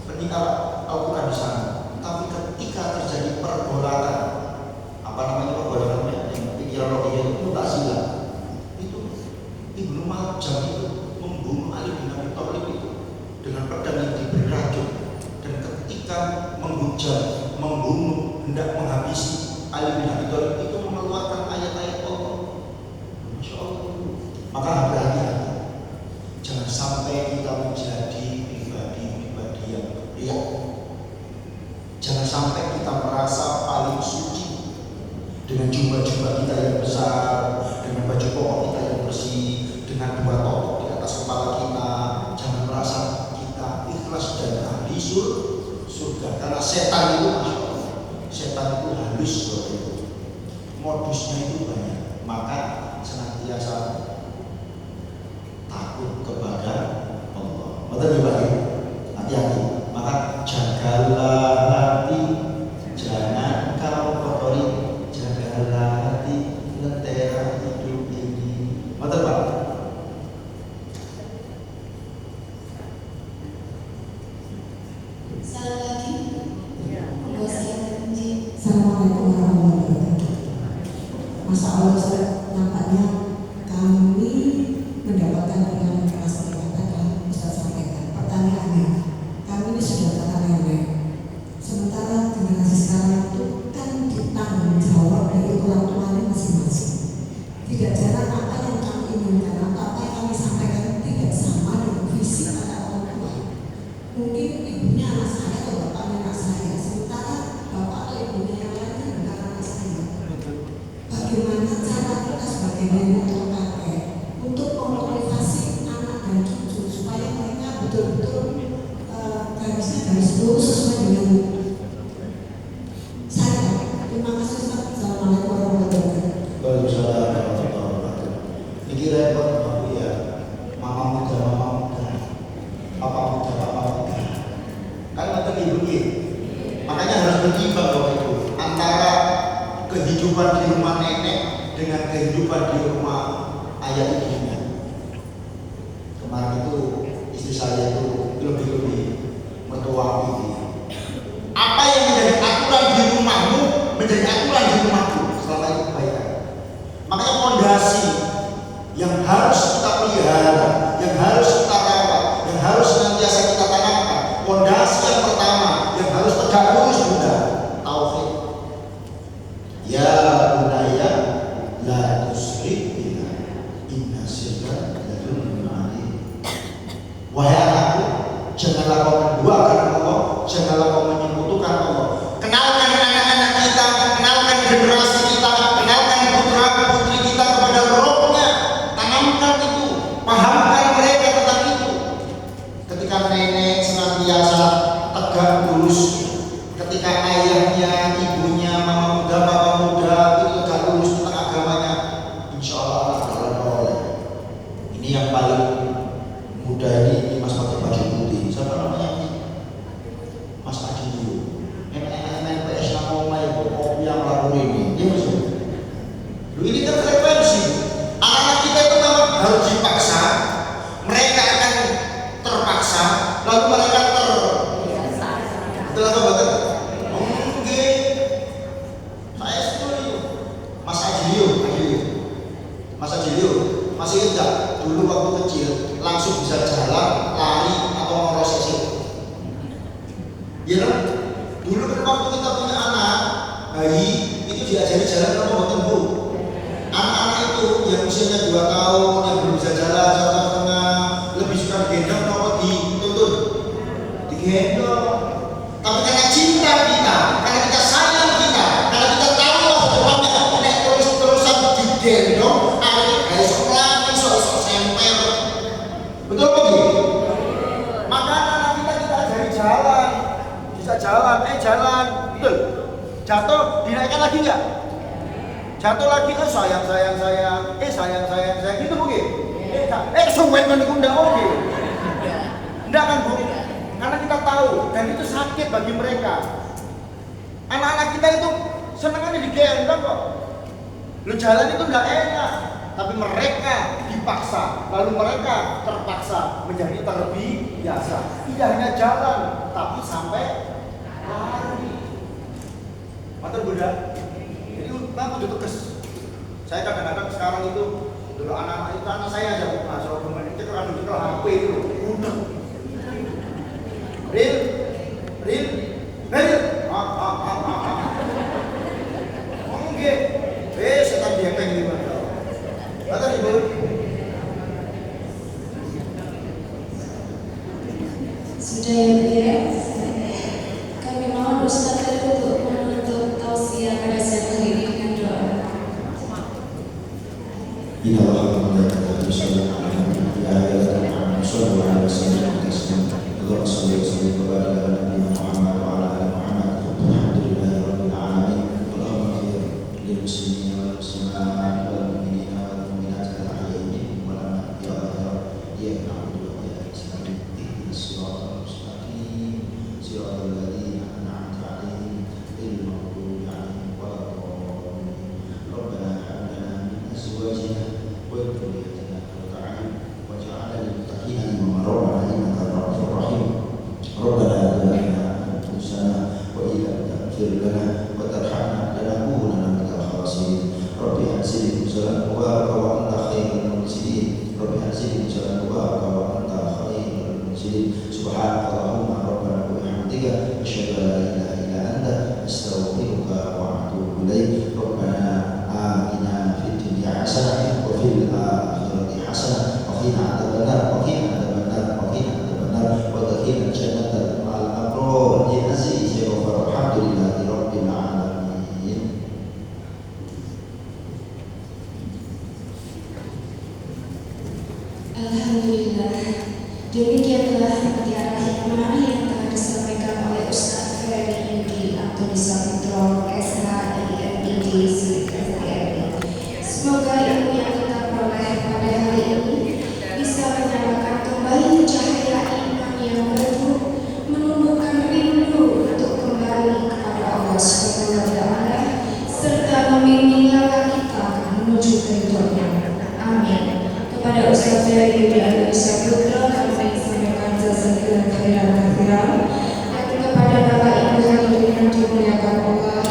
penyiar Al-Quran di sana. Tapi ketika terjadi pergolakan, apa namanya pergolakannya, yang pikiran rohiyah itu mutazilah, itu Ibnu Muljam itu membunuh Ali bin Abi Thalib itu dengan pedang yang diberi racun. Dan ketika menghujat, membunuh, hendak menghabisi Ali bin Abi Thalib itu mengeluarkan ayat-ayat Allah. Masya Allah. Maka hati-hati, jangan sampai kita menjadi pribadi-pribadi yang riak. Jangan sampai kita merasa paling suci dengan jubah-jubah kita yang besar, dengan baju koko kita yang bersih, dengan dua totok di atas kepala kita. Jangan merasa kita ikhlas dan ahli surga. Karena setan itu, Masya Allah, setan itu halus seperti itu. Modusnya itu banyak. Maka senantiasa takut kepada Allah. Betul ya, hati-hati. Maka jagalah hati, jangan kau kotori. Jagalah hati, lentera hidup ini. Betul Pak? Salah lagi? Monggo silakan Ji. Assalamualaikum warahmatullahi wabarakatuh. Masya Allah Ustaz, nampaknya kami mendapatkan yang keras yang Ustaz sampaikan. Pertanyaannya, kami ini sudah kata nenek. Sementara generasi sekarang itu kan ditanggung jawab dari orang tuanya masing-masing. Tidak jarang apa yang kami inginkan, apa yang kami sampaikan tidak sama dengan visi kata orang tua. Mungkin ibunya anak saya atau bapaknya anak saya, sementara bapak atau ibunya yang lainnya bukan anak saya. tua kakek untuk memotivasi anak dan cucu supaya mereka betul-betul garis lurus sesuai dengan saya. Terima kasih Ustaz. Assalamualaikum warahmatullahi wabarakatuh. Waalaikumsalam warahmatullahi wabarakatuh. Ini repot Bapak ya, mama muda, papa muda. Kan nggak begini. Makanya harus berimbang Bapak itu antara kehidupan di rumah nenek dengan kehidupan di rumah ayah ibunya. Kemarin itu istri saya itu lebih mertua ini. Apa yang menjadi aturan di rumahmu menjadi aturan di rumahku. Selama itu kebaikan. Makanya fondasi yang harus kita pelihara, yang harus kita rawat, yang harus senantiasa kita tanamkan. Fondasi yang pertama yang harus tegak lurus Bunda, tauhid. Ya bunaya la tusyrik billah inna syirka la dzulmun adzim. Wahai anakku, janganlah kau menduakan Allah, janganlah kau menyekutukan Allah. Kenalkan anak-anak kita, kenalkan generasi kita, kenalkan putra putri kita kepada rohnya. Tanamkan itu, pahamkan mereka tentang itu. Ketika nenek senantiasa tegak lurus, ketika ayahnya, ibunya, mama muda, papa muda itu tegak lurus tentang agamanya, insya Allah akan oleh. Ini yang paling muda ini Mas pakai baju putih. Siapa namanya? Mas Aji dulu. Main PS nama main kopi yang lalu ini. Dia masuk. Lu ini kan frekuensi. Anak-anak kita itu memang harus dipaksa. Mereka akan terpaksa. Lalu mereka terbiasa. Betul apa betul? Mungkin saya setuju. Mas Ajilio, Mas Ajilio masih ingat dulu waktu kecil langsung bisa jalan, lari atau ngorosesi. Ya kan? Dulu kan waktu kita punya anak bayi itu diajari jalan apa buatan Bu? Anak-anak itu yang usianya 2 tahun yang belum bisa jalan 1 tahun setengah lebih suka digendong atau dituntun? Digendong. Tapi karena cinta kita, karena kita sayang kita, karena kita tahu masa depannya, nek terus-terusan digendong, akhirnya gak iso lagi, iso semper. Betul apa gitu? Maka anak kita ajari jalan, bisa jalan, jalan, betul. Jatuh, dinaikkan lagi enggak? Jatuh lagi, sayang, sayang, gitu mungkin. Suwen kan itu enggak oke. Enggak kan Bu? Karena kita tahu dan itu sakit bagi mereka. Anak-anak kita itu senangannya digendong kok. Lu jalan itu enggak enak, tapi mereka dipaksa, lalu mereka terpaksa menjadi terbiasa. Tidak hanya jalan, tapi sampai lari. Matur Bunda. Jadi aku udah tegas. Saya kadang-kadang sekarang itu dulu anak-anak itu anak saya aja Mas Roman itu kan udah HP itu udah. Real. Oke. Setan dia pengen gimana? Kata Ibu. Sudah ya Bu ya. Kami mohon Ustaz untuk menutup tausiah pada siang hari ini dengan doa. Alhamdulillah, demikianlah mutiara hikmah yang telah disampaikan oleh Ustaz Ferry Yudi Antoni Saputro, SHIMID, SPRI. Semoga ilmu yang kita peroleh pada hari ini bisa menyalakan kembali cahaya iman yang redup, menumbuhkan rindu untuk kembali kepada Allah Subhanahu wa Ta'ala, serta membimbing langkah kita menuju keridhaan-Nya. Amin. Kepada Ustaz Ferry Yudi Antoni Saputro kami sampaikan jazakallahu khairan katsiran, dan kepada Bapak Ibu hadirin yang dimuliakan Allah,